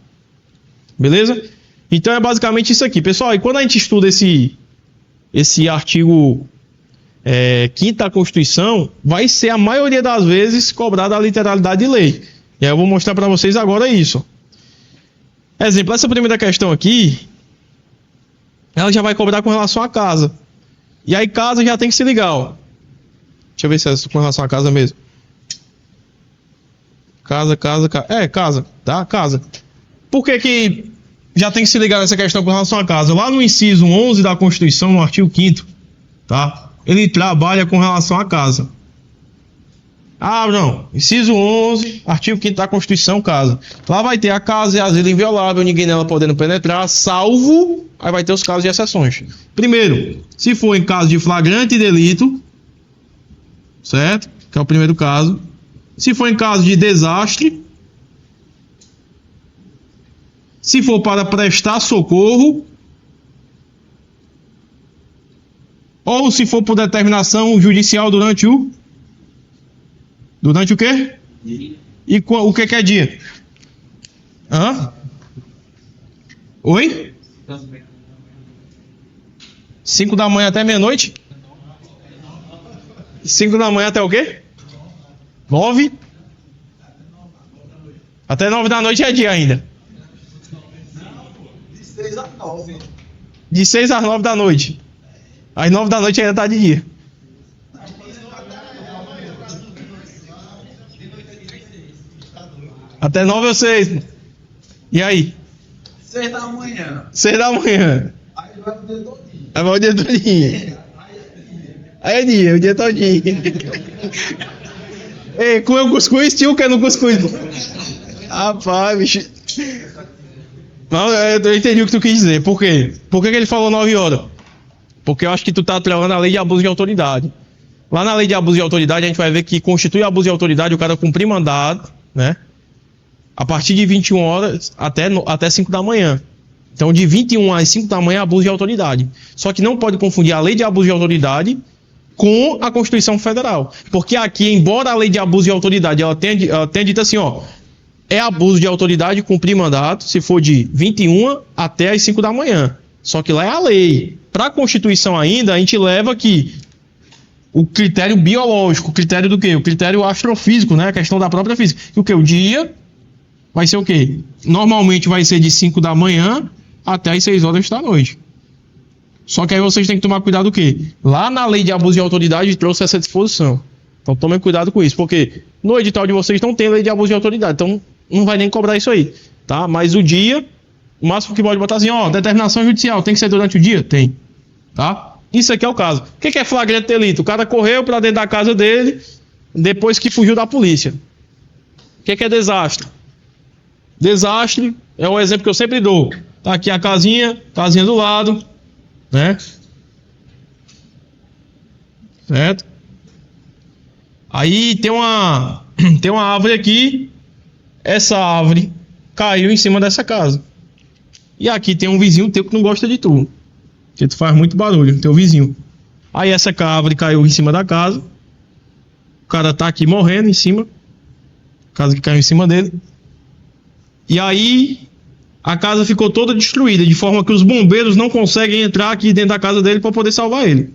Beleza? Então é basicamente isso aqui, pessoal. E quando a gente estuda esse artigo 5º da Constituição, vai ser a maioria das vezes cobrada a literalidade de lei. E aí eu vou mostrar para vocês agora isso. Exemplo, essa primeira questão aqui, ela já vai cobrar com relação à casa. E aí casa já tem que se ligar, ó. Deixa eu ver se é com relação à casa mesmo. Casa. Casa, tá? Casa. Por que já tem que se ligar nessa questão com relação à casa? Lá no inciso 11 da Constituição, no artigo 5º, tá? Ele trabalha com relação à casa. Ah, não. Inciso 11, artigo 5º da Constituição, casa. Lá vai ter a casa e asilo inviolável, ninguém nela podendo penetrar, salvo... Aí vai ter os casos de exceções. Primeiro, se for em caso de flagrante delito, certo? Que é o primeiro caso. Se for em caso de desastre, se for para prestar socorro, ou se for por determinação judicial durante o quê? E o que é dia? Hã? Oi? 5 da manhã até meia-noite? 5 da manhã até o quê? 9? Até 9 da noite é dia ainda. De 6 a 9. De 6 às 9 da noite. Às 9 da noite ainda tá de dia. Até 9 ou 6. E aí? 6 da manhã. 6 da manhã. Aí vai o dia todinho. Aí vai o dia todinho. Aí é dia, o dia todinho. Ei, comeu cuscuz? Tinha o que no cuscuz? Rapaz, bicho. Não, eu entendi o que tu quis dizer. Por quê? Por que ele falou 9 horas? Porque eu acho que tu tá atrelando a lei de abuso de autoridade. Lá na lei de abuso de autoridade, a gente vai ver que constitui abuso de autoridade o cara cumprir mandado, né? A partir de 21 horas até 5 da manhã. Então, de 21 às 5 da manhã é abuso de autoridade. Só que não pode confundir a lei de abuso de autoridade com a Constituição Federal. Porque aqui, embora a lei de abuso de autoridade ela tenha dito assim, ó, é abuso de autoridade cumprir mandato se for de 21 até as 5 da manhã. Só que lá é a lei. Para a Constituição ainda, a gente leva aqui o critério biológico, o critério do quê? O critério astrofísico, né? A questão da própria física. E o quê? O dia vai ser o quê? Normalmente vai ser de 5 da manhã até as 6 horas da noite. Só que aí vocês têm que tomar cuidado o quê? Lá na lei de abuso de autoridade trouxe essa disposição. Então tomem cuidado com isso, porque no edital de vocês não tem lei de abuso de autoridade, então não vai nem cobrar isso aí, tá? Mas o dia, o máximo que pode botar assim, ó, determinação judicial, tem que ser durante o dia? Tem, tá? Isso aqui é o caso. O que é flagrante delito? O cara correu para dentro da casa dele depois que fugiu da polícia. O que é desastre? Desastre é um exemplo que eu sempre dou. Tá aqui a casinha do lado, né? Certo? Aí tem uma árvore aqui. Essa árvore caiu em cima dessa casa. E aqui tem um vizinho teu que não gosta de tu. Que tu faz muito barulho, teu vizinho. Aí essa árvore caiu em cima da casa. O cara tá aqui morrendo em cima. Casa que caiu em cima dele. E aí a casa ficou toda destruída, de forma que os bombeiros não conseguem entrar aqui dentro da casa dele para poder salvar ele.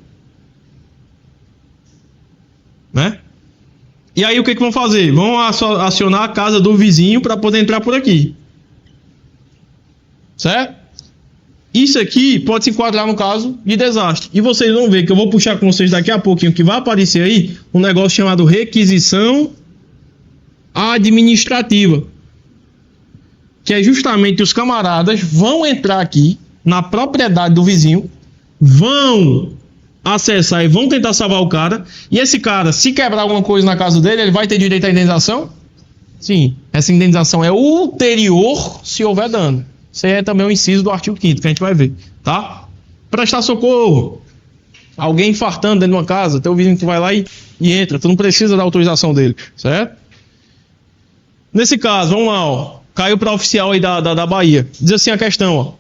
Né? E aí o que vão fazer? Vão acionar a casa do vizinho para poder entrar por aqui. Certo? Isso aqui pode se enquadrar no caso de desastre. E vocês vão ver que eu vou puxar com vocês daqui a pouquinho, que vai aparecer aí um negócio chamado requisição administrativa. Que é justamente os camaradas vão entrar aqui na propriedade do vizinho, vão acessar e vão tentar salvar o cara. E esse cara, se quebrar alguma coisa na casa dele, ele vai ter direito à indenização? Sim, essa indenização é ulterior se houver dano. Isso aí é também o inciso do artigo 5º que a gente vai ver, tá? Prestar socorro. Alguém infartando dentro de uma casa, teu vizinho que vai lá e entra, tu não precisa da autorização dele, certo? Nesse caso, vamos lá, ó. Caiu para oficial aí da Bahia. Diz assim a questão, ó.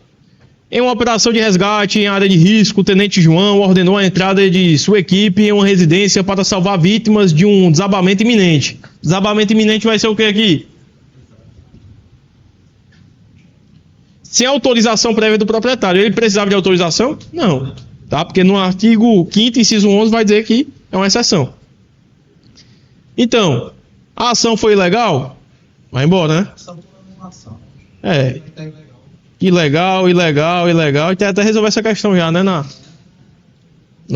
Em uma operação de resgate em área de risco, o tenente João ordenou a entrada de sua equipe em uma residência para salvar vítimas de um desabamento iminente. Desabamento iminente vai ser o que aqui? Sem autorização prévia do proprietário. Ele precisava de autorização? Não. Tá? Porque no artigo 5º, inciso 11, vai dizer que é uma exceção. Então, a ação foi ilegal? Vai embora, né? É. Ilegal. E tem até resolver essa questão já, né? Na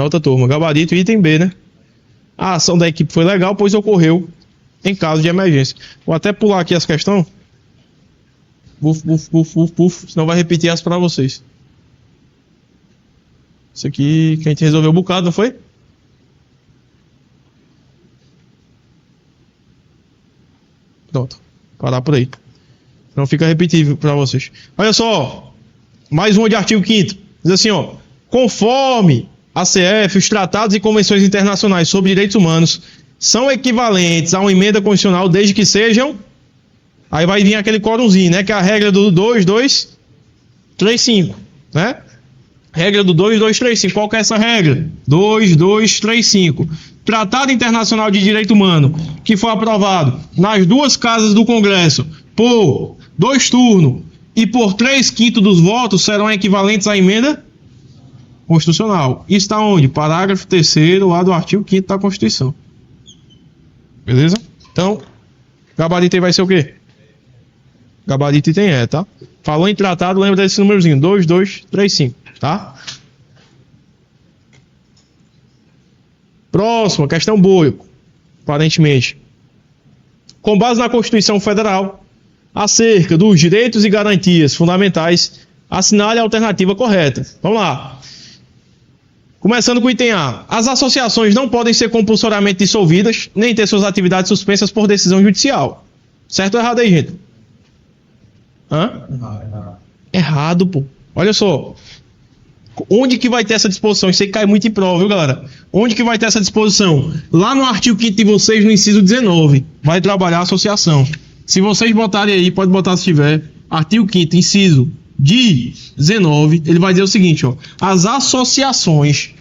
outra turma. Gabarito item B, né? A ação da equipe foi legal, pois ocorreu em caso de emergência. Vou até pular aqui as questões. Senão vai repetir as para vocês. Isso aqui que a gente resolveu um bocado, não foi? Pronto. Parar por aí. Não fica repetitivo para vocês. Olha só. Mais um de artigo 5º. Diz assim, ó. Conforme a CF, os tratados e convenções internacionais sobre direitos humanos são equivalentes a uma emenda constitucional desde que sejam... Aí vai vir aquele quórumzinho, né? Que é a regra do 2235, né? Regra do 2235. Qual que é essa regra? 2235. Tratado Internacional de Direito Humano, que foi aprovado nas duas casas do Congresso por 2 turnos e por 3/5 dos votos, serão equivalentes à emenda constitucional. Isso está onde? Parágrafo 3º, lá do artigo 5º da Constituição. Beleza? Então, gabarito aí vai ser o quê? Gabarito item E, tá? Falou em tratado, lembra desse númerozinho, 2235, tá? Próxima, questão boa, aparentemente. Com base na Constituição Federal, acerca dos direitos e garantias fundamentais, assinale a alternativa correta. Vamos lá. Começando com o item A. As associações não podem ser compulsoriamente dissolvidas, nem ter suas atividades suspensas por decisão judicial. Certo ou errado aí, gente? Hã? Errado, pô. Olha só. Onde que vai ter essa disposição? Isso aí cai muito em prova, viu, galera? Onde que vai ter essa disposição? Lá no artigo 5º de vocês, no inciso 19. Vai trabalhar a associação. Se vocês botarem aí, pode botar se tiver. Artigo 5º, inciso 19. Ele vai dizer o seguinte, ó. As associações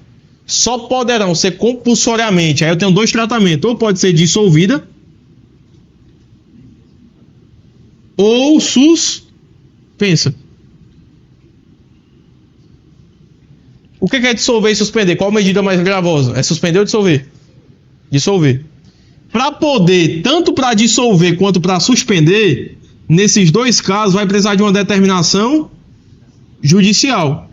só poderão ser compulsoriamente. Aí eu tenho 2 tratamentos. Ou pode ser dissolvida, ou suspensa. O que é dissolver e suspender? Qual medida mais gravosa? É suspender ou dissolver? Dissolver. Para poder, tanto para dissolver quanto para suspender, nesses 2 casos vai precisar de uma determinação judicial.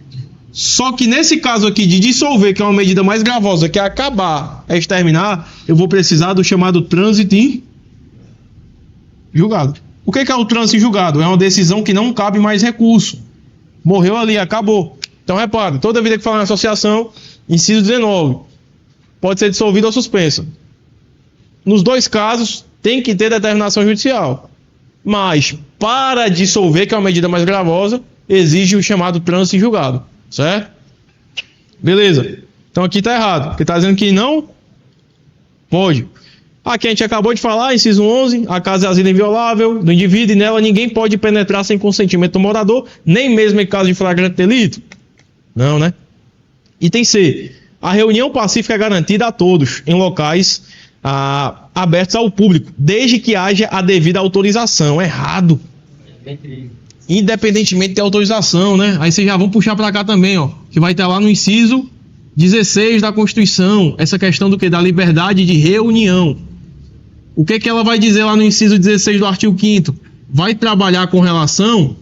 Só que nesse caso aqui de dissolver, que é uma medida mais gravosa, que é acabar, é exterminar, eu vou precisar do chamado trânsito em julgado. O que é o trânsito em julgado? É uma decisão que não cabe mais recurso. Morreu ali, acabou. Então repare, toda vida que fala em associação, inciso 19, pode ser dissolvida ou suspensa. Nos 2 casos, tem que ter determinação judicial. Mas, para dissolver, que é uma medida mais gravosa, exige o chamado trânsito em julgado. Certo? Beleza. Então aqui está errado, porque está dizendo que não pode. Aqui a gente acabou de falar, inciso 11, a casa é asilo inviolável do indivíduo e nela ninguém pode penetrar sem consentimento do morador, nem mesmo em caso de flagrante delito. Não, né? Item C. A reunião pacífica é garantida a todos em locais abertos ao público, desde que haja a devida autorização. Errado. Independentemente de autorização, né? Aí vocês já vão puxar para cá também, ó, que vai estar lá no inciso 16 da Constituição, essa questão do que? Da liberdade de reunião. O que ela vai dizer lá no inciso 16 do artigo 5º? Vai trabalhar com relação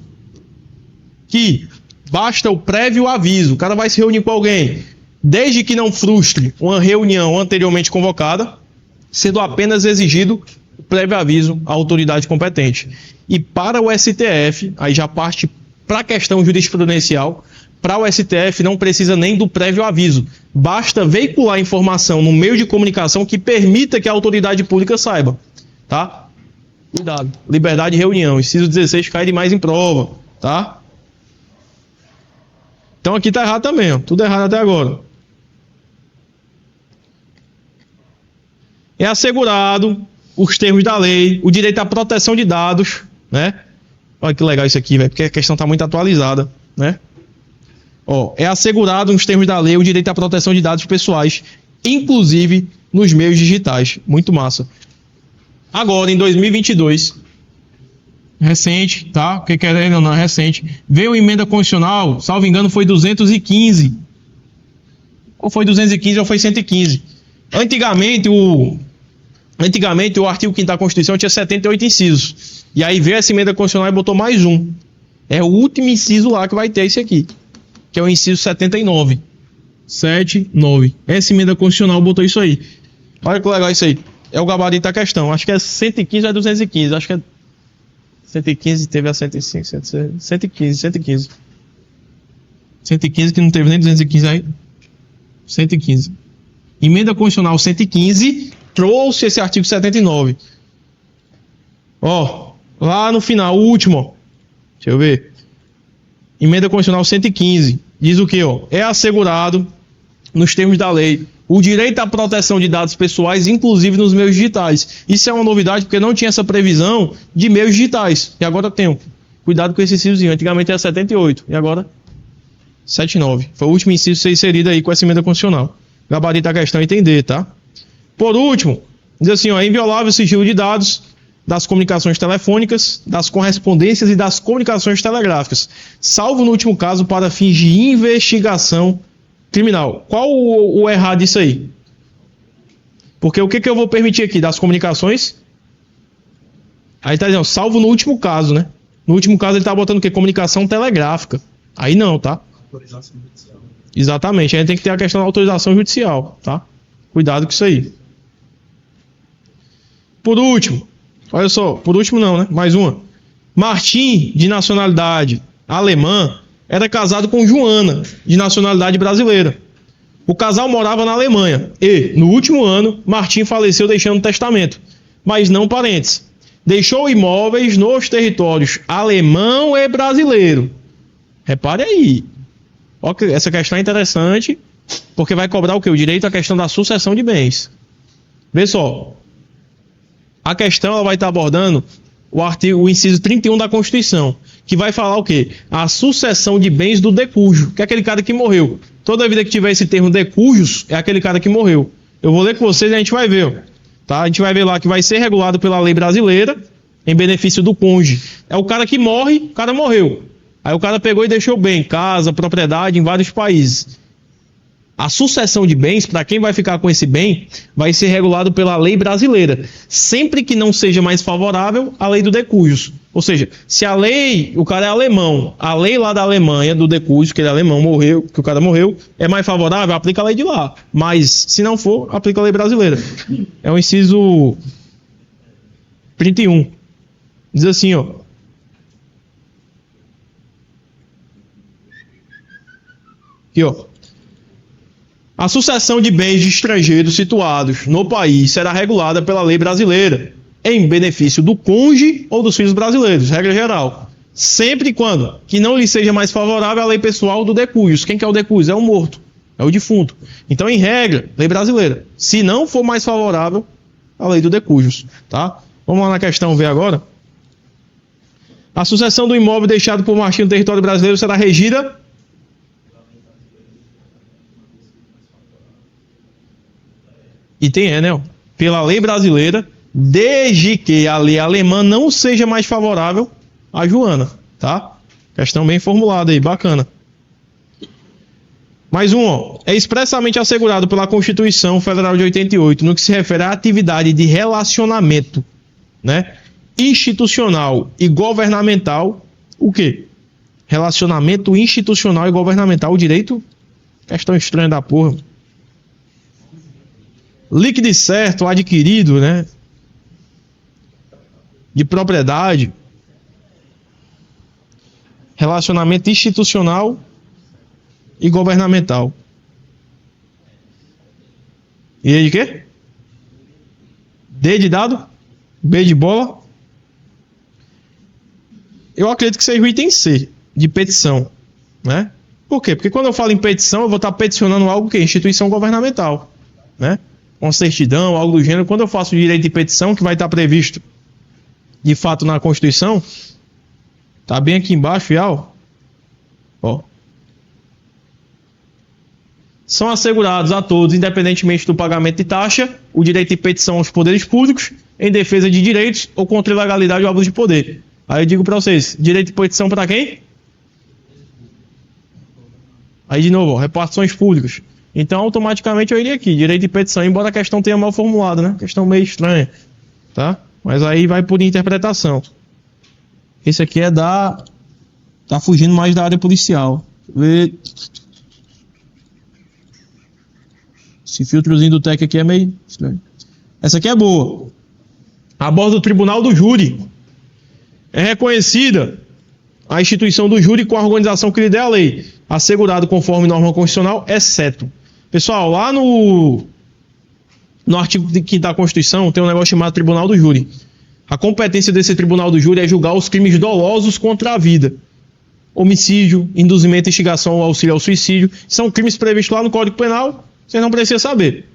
que basta o prévio aviso. O cara vai se reunir com alguém, desde que não frustre uma reunião anteriormente convocada, sendo apenas exigido o prévio aviso à autoridade competente. E para o STF, aí já parte para a questão jurisprudencial, para o STF não precisa nem do prévio aviso. Basta veicular informação no meio de comunicação que permita que a autoridade pública saiba. Tá? Cuidado. Liberdade de reunião. Inciso 16 cai demais em prova. Tá? Então aqui tá errado também. Ó. Tudo errado até agora. É assegurado os termos da lei, o direito à proteção de dados, né? Olha que legal isso aqui, velho, porque a questão tá muito atualizada, né? Ó, é assegurado nos termos da lei o direito à proteção de dados pessoais, inclusive nos meios digitais. Muito massa. Agora, em 2022, recente, tá? Porque querendo ou não, é recente, veio uma emenda constitucional, salvo engano, foi 215. Ou foi 215 ou foi 115. Antigamente, o artigo 5º da Constituição tinha 78 incisos. E aí veio essa emenda constitucional e botou mais um. É o último inciso lá que vai ter esse aqui, que é o inciso 79. 79. Essa emenda constitucional botou isso aí. Olha que legal isso aí. É o gabarito da questão. Acho que é 115 ou é 215. Acho que é 115, teve a 105, 115. 115 que não teve nem 215 aí. 115. Emenda Constitucional 115 trouxe esse artigo 79. Ó, lá no final, o último, ó. Deixa eu ver. Emenda Constitucional 115 diz o que, ó? É assegurado nos termos da lei o direito à proteção de dados pessoais, inclusive nos meios digitais. Isso é uma novidade porque não tinha essa previsão de meios digitais. E agora tem. Cuidado com esse incisozinho. Antigamente era 78 e agora 79. Foi o último inciso a ser inserido aí com essa emenda constitucional. Gabarito da questão é entender, tá? Por último, diz assim, ó, é inviolável o sigilo de dados das comunicações telefônicas, das correspondências e das comunicações telegráficas, salvo no último caso para fins de investigação criminal. Qual o errado disso aí? Porque o que eu vou permitir aqui? Das comunicações? Aí tá dizendo, salvo no último caso, né? No último caso ele tá botando o quê? Comunicação telegráfica. Aí não, tá? Autorização judicial. Exatamente, aí tem que ter a questão da autorização judicial, tá? Cuidado com isso aí. Por último, olha só, por último não, né? Mais uma. Martim, de nacionalidade alemã, era casado com Joana, de nacionalidade brasileira. O casal morava na Alemanha e, no último ano, Martim faleceu deixando um testamento, mas não parentes. Deixou imóveis nos territórios alemão e brasileiro. Repare aí. Ó, essa questão é interessante, porque vai cobrar o quê? O direito à questão da sucessão de bens. Vê só. A questão ela vai estar abordando o inciso 31 da Constituição, que vai falar o quê? A sucessão de bens do decújo, que é aquele cara que morreu. Toda vida que tiver esse termo decújos, é aquele cara que morreu. Eu vou ler com vocês e a gente vai ver. Ó, tá? A gente vai ver lá que vai ser regulado pela lei brasileira em benefício do cônjuge. É o cara que morre, o cara morreu. Aí o cara pegou e deixou bem, casa, propriedade em vários países. A sucessão de bens, para quem vai ficar com esse bem, vai ser regulado pela lei brasileira, sempre que não seja mais favorável à lei do decújio. Ou seja, se a lei, o cara é alemão, a lei lá da Alemanha, do decújio, que ele é alemão, morreu, que o cara morreu, é mais favorável, aplica a lei de lá. Mas, se não for, aplica a lei brasileira. É o inciso 31. Diz assim, ó. Aqui, ó. A sucessão de bens de estrangeiros situados no país será regulada pela lei brasileira, em benefício do cônjuge ou dos filhos brasileiros, regra geral. Sempre e quando que não lhe seja mais favorável a lei pessoal do decújio. Quem que é o decújio? É o morto, é o defunto. Então, em regra, lei brasileira. Se não for mais favorável a lei do de cujus, tá? Vamos lá na questão ver agora. A sucessão do imóvel deixado por Martim no território brasileiro será regida pela lei brasileira, desde que a lei alemã não seja mais favorável a Joana, tá? Questão bem formulada aí, bacana. Mais um, ó. É expressamente assegurado pela Constituição Federal de 88, no que se refere à atividade de relacionamento, né, institucional e governamental, o quê? Relacionamento institucional e governamental, o direito? Questão estranha da porra. Líquido e certo, adquirido, né, de propriedade. Relacionamento institucional e governamental. E aí de quê? D de dado? B de bola? Eu acredito que seja o item C, de petição, né? Por quê? Porque quando eu falo em petição, eu vou estar peticionando algo que é instituição governamental, né? Uma certidão, algo do gênero. Quando eu faço o direito de petição, que vai estar previsto de fato na Constituição, tá bem aqui embaixo, fial. Ó. São assegurados a todos, independentemente do pagamento de taxa, o direito de petição aos poderes públicos em defesa de direitos ou contra a ilegalidade ou abuso de poder. Aí eu digo para vocês, direito de petição para quem? Aí de novo, ó, repartições públicas. Então automaticamente eu iria aqui, direito de petição, embora a questão tenha mal formulada, né? Questão meio estranha, tá? Mas aí vai por interpretação. Esse aqui é da... Tá fugindo mais da área policial. Vê... Esse filtrozinho do TEC aqui é meio estranho. Essa aqui é boa. Aborda o Tribunal do Júri. É reconhecida a instituição do júri com a organização que lhe der a lei, assegurado conforme norma constitucional, exceto. Pessoal, lá no artigo 5º da Constituição tem um negócio chamado Tribunal do Júri. A competência desse Tribunal do Júri é julgar os crimes dolosos contra a vida. Homicídio, induzimento, instigação ou auxílio ao suicídio. São crimes previstos lá no Código Penal. Vocês não precisam saber.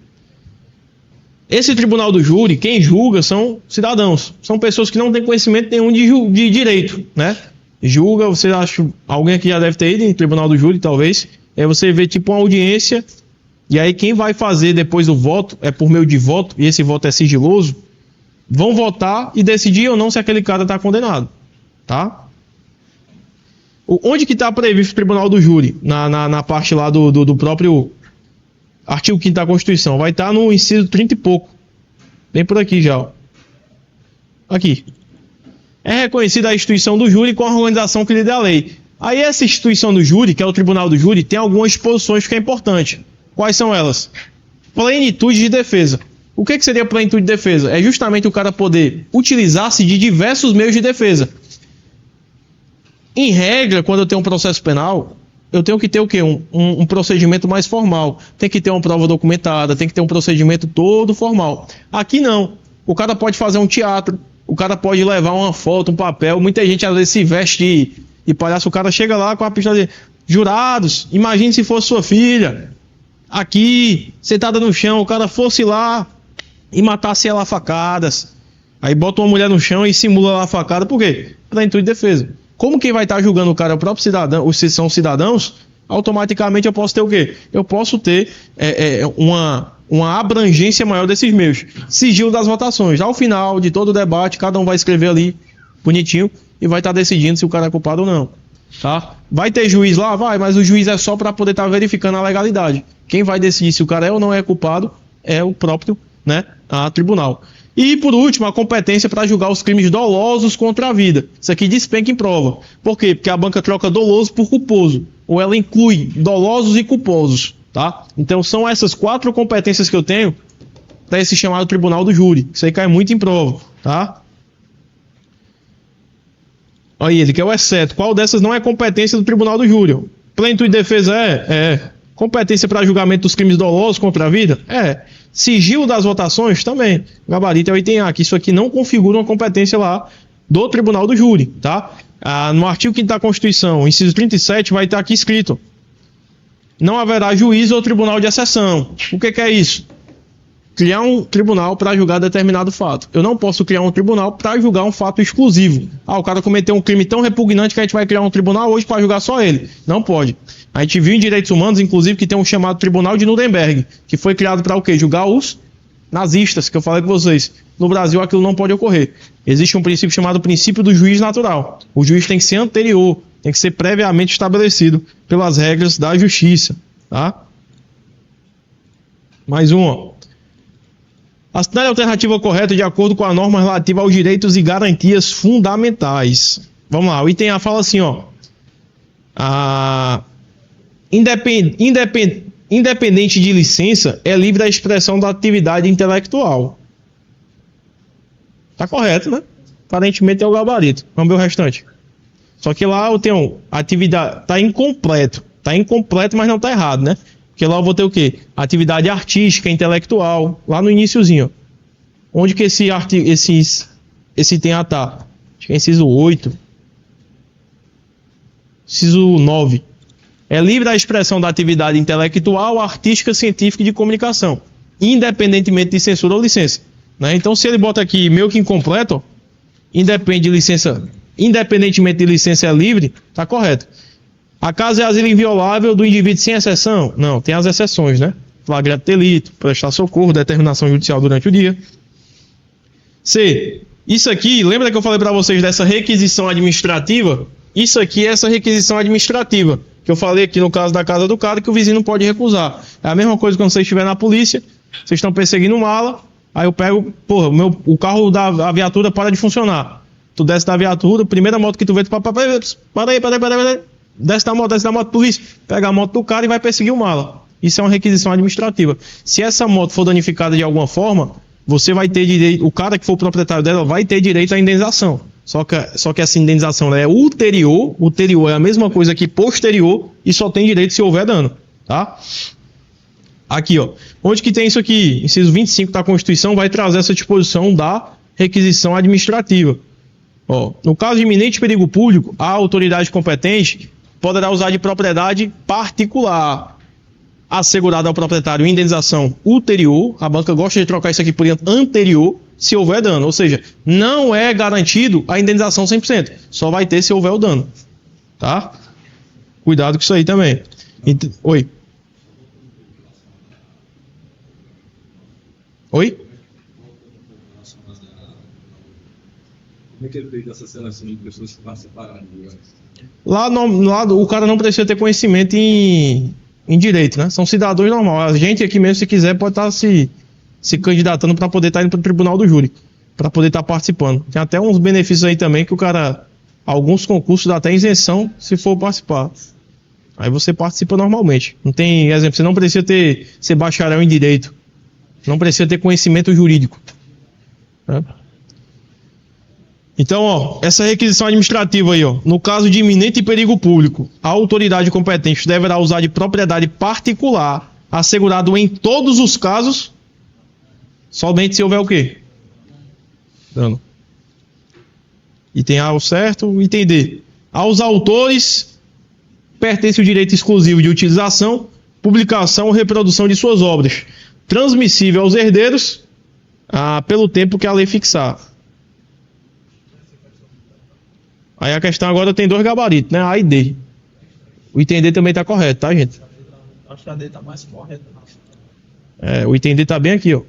Esse Tribunal do Júri, quem julga são cidadãos. São pessoas que não têm conhecimento nenhum de direito, né? Julga, você acha... Alguém aqui já deve ter ido em Tribunal do Júri, talvez. Aí você vê tipo uma audiência. E aí quem vai fazer depois do voto, é por meio de voto, e esse voto é sigiloso, vão votar e decidir ou não se aquele cara está condenado. Tá? Onde que está previsto o Tribunal do Júri? Na parte lá do próprio... Artigo 5º da Constituição. Vai estar no inciso 30 e pouco. Bem por aqui já. Ó. Aqui. É reconhecida a instituição do júri com a organização que lhe dê a lei. Aí essa instituição do júri, que é o Tribunal do Júri, tem algumas disposições que é importante. Quais são elas? Plenitude de defesa. O que seria plenitude de defesa? É justamente o cara poder utilizar-se de diversos meios de defesa. Em regra, quando eu tenho um processo penal... Eu tenho que ter o quê? Um procedimento mais formal. Tem que ter uma prova documentada, tem que ter um procedimento todo formal. Aqui não. O cara pode fazer um teatro, o cara pode levar uma foto, um papel. Muita gente às vezes se veste de palhaço. O cara chega lá com a pistola de... Jurados, imagine se fosse sua filha, aqui, sentada no chão, o cara fosse lá e matasse ela a facadas. Aí bota uma mulher no chão e simula ela a facada. Por quê? Plenitude de defesa. Como quem vai estar julgando o cara é o próprio cidadão, os que são cidadãos, automaticamente eu posso ter o quê? Eu posso ter uma abrangência maior desses meios. Sigilo das votações. Ao final de todo o debate, cada um vai escrever ali, bonitinho, e vai estar decidindo se o cara é culpado ou não. Tá? Vai ter juiz lá? Vai, mas o juiz é só para poder estar verificando a legalidade. Quem vai decidir se o cara é ou não é culpado é o próprio, né, a tribunal. E, por último, a competência para julgar os crimes dolosos contra a vida. Isso aqui despenca em prova. Por quê? Porque a banca troca doloso por culposo. Ou ela inclui dolosos e culposos. Tá? Então, são essas 4 competências que eu tenho para esse chamado Tribunal do Júri. Isso aí cai muito em prova. Tá? Aí ele quer o exceto. Qual dessas não é competência do Tribunal do Júri? Plenitude de defesa é. Competência para julgamento dos crimes dolosos contra a vida? É. Sigilo das votações? Também. Gabarito é o item A, que isso aqui não configura uma competência lá do Tribunal do Júri, tá? No artigo 5º da Constituição, inciso 37, vai estar aqui escrito: não haverá juízo ou tribunal de exceção. O que é isso? criar um tribunal para julgar determinado fato. Eu não posso criar um tribunal para julgar um fato exclusivo. O cara cometeu um crime tão repugnante que a gente vai criar um tribunal hoje para julgar só ele. Não pode. A gente viu em direitos humanos, inclusive, que tem um chamado Tribunal de Nuremberg, que foi criado para o quê? Julgar os nazistas, que eu falei com vocês. No Brasil aquilo não pode ocorrer. Existe um princípio chamado princípio do juiz natural. O juiz tem que ser anterior, tem que ser previamente estabelecido pelas regras da justiça, tá? Mais um, ó. Assinale a alternativa correta de acordo com a norma relativa aos direitos e garantias fundamentais. Vamos lá, o item A fala assim, ó. Independente de licença, é livre a expressão da atividade intelectual. Tá correto, né? Aparentemente é o gabarito. Vamos ver o restante. Só que lá eu tenho atividade... Tá incompleto. Tá incompleto, mas não tá errado, né? Porque lá eu vou ter o quê? Atividade artística, intelectual. Lá no iniciozinho. Onde que esse item A tá? Acho que é inciso 8. Inciso 9. É livre a expressão da atividade intelectual, artística, científica e de comunicação, independentemente de censura ou licença. Né? Então, se ele bota aqui meio que incompleto, independentemente de licença é livre, tá correto. Acaso é asilo inviolável do indivíduo sem exceção? Não, tem as exceções, né? Flagrante delito, prestar socorro, determinação judicial durante o dia. C. Isso aqui, lembra que eu falei para vocês dessa requisição administrativa? Isso aqui é essa requisição administrativa, que eu falei aqui no caso da casa do cara, que o vizinho não pode recusar. É a mesma coisa quando vocês estiverem na polícia, vocês estão perseguindo mala, aí eu pego, porra, o carro da viatura para de funcionar. Tu desce da viatura, primeira moto que tu vê, tu para aí. Desce da moto, polícia, pega a moto do cara e vai perseguir o mala. Isso é uma requisição administrativa. Se essa moto for danificada de alguma forma, você vai ter direito, o cara que for o proprietário dela vai ter direito à indenização. Só que essa indenização é ulterior é a mesma coisa que posterior e só tem direito se houver dano, tá? Aqui, ó. Onde que tem isso aqui? Inciso 25 da Constituição vai trazer essa disposição da requisição administrativa. Ó, no caso de iminente perigo público, a autoridade competente poderá usar de propriedade particular assegurada ao proprietário indenização ulterior. A banca gosta de trocar isso aqui por anterior, se houver dano. Ou seja, não é garantido a indenização 100%. Só vai ter se houver o dano. Tá? Cuidado com isso aí também. Oi? Oi? Como é que ele fez essa seleção de pessoas que participaram? Lá o cara não precisa ter conhecimento em direito, né? São cidadãos normais. A gente aqui mesmo, se quiser, pode estar se candidatando para poder estar indo para o tribunal do júri, para poder estar participando. Tem até uns benefícios aí também que o cara, alguns concursos dá até isenção se for participar. Aí você participa normalmente. Não tem, exemplo, você não precisa ser bacharel em direito. Não precisa ter conhecimento jurídico. Né? Então, ó, essa requisição administrativa aí, ó, no caso de iminente perigo público, a autoridade competente deverá usar de propriedade particular, assegurado em todos os casos, somente se houver o quê? Dano. Item A, o certo. Item D. Aos autores pertence o direito exclusivo de utilização, publicação ou reprodução de suas obras, transmissível aos herdeiros pelo tempo que a lei fixar. Aí a questão agora tem dois gabaritos, né? A e D. O item D também está correto, tá, gente? Acho que a D tá mais correta. O item D está bem aqui, ó.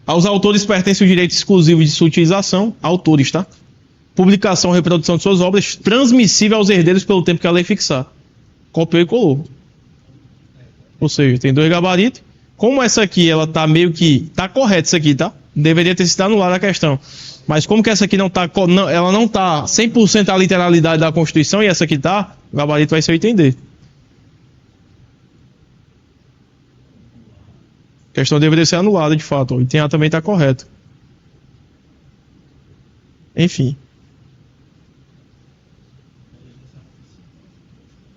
Aos autores pertence o direito exclusivo de sua utilização, autores, tá? Publicação ou reprodução de suas obras, transmissível aos herdeiros pelo tempo que a lei fixar. Copiou e colou. Ou seja, tem dois gabaritos. Como essa aqui, ela tá meio que... Tá correta isso aqui, tá? Deveria ter sido anulada a questão. Mas como que essa aqui não tá... ela não tá 100% a literalidade da Constituição e essa aqui tá, o gabarito vai ser o item D. A questão deveria ser anulada, de fato. O item A também tá correto. Enfim.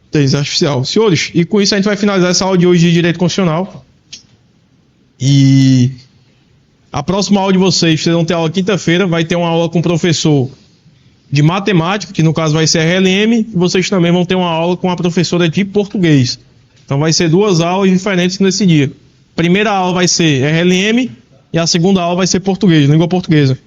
Inteligência artificial. Senhores, e com isso a gente vai finalizar essa aula de hoje de Direito Constitucional. E A próxima aula de vocês vão ter aula quinta-feira, vai ter uma aula com o professor de matemática, que no caso vai ser RLM, e vocês também vão ter uma aula com a professora de português. Então vai ser 2 aulas diferentes nesse dia. Primeira aula vai ser RLM e a segunda aula vai ser português, língua portuguesa.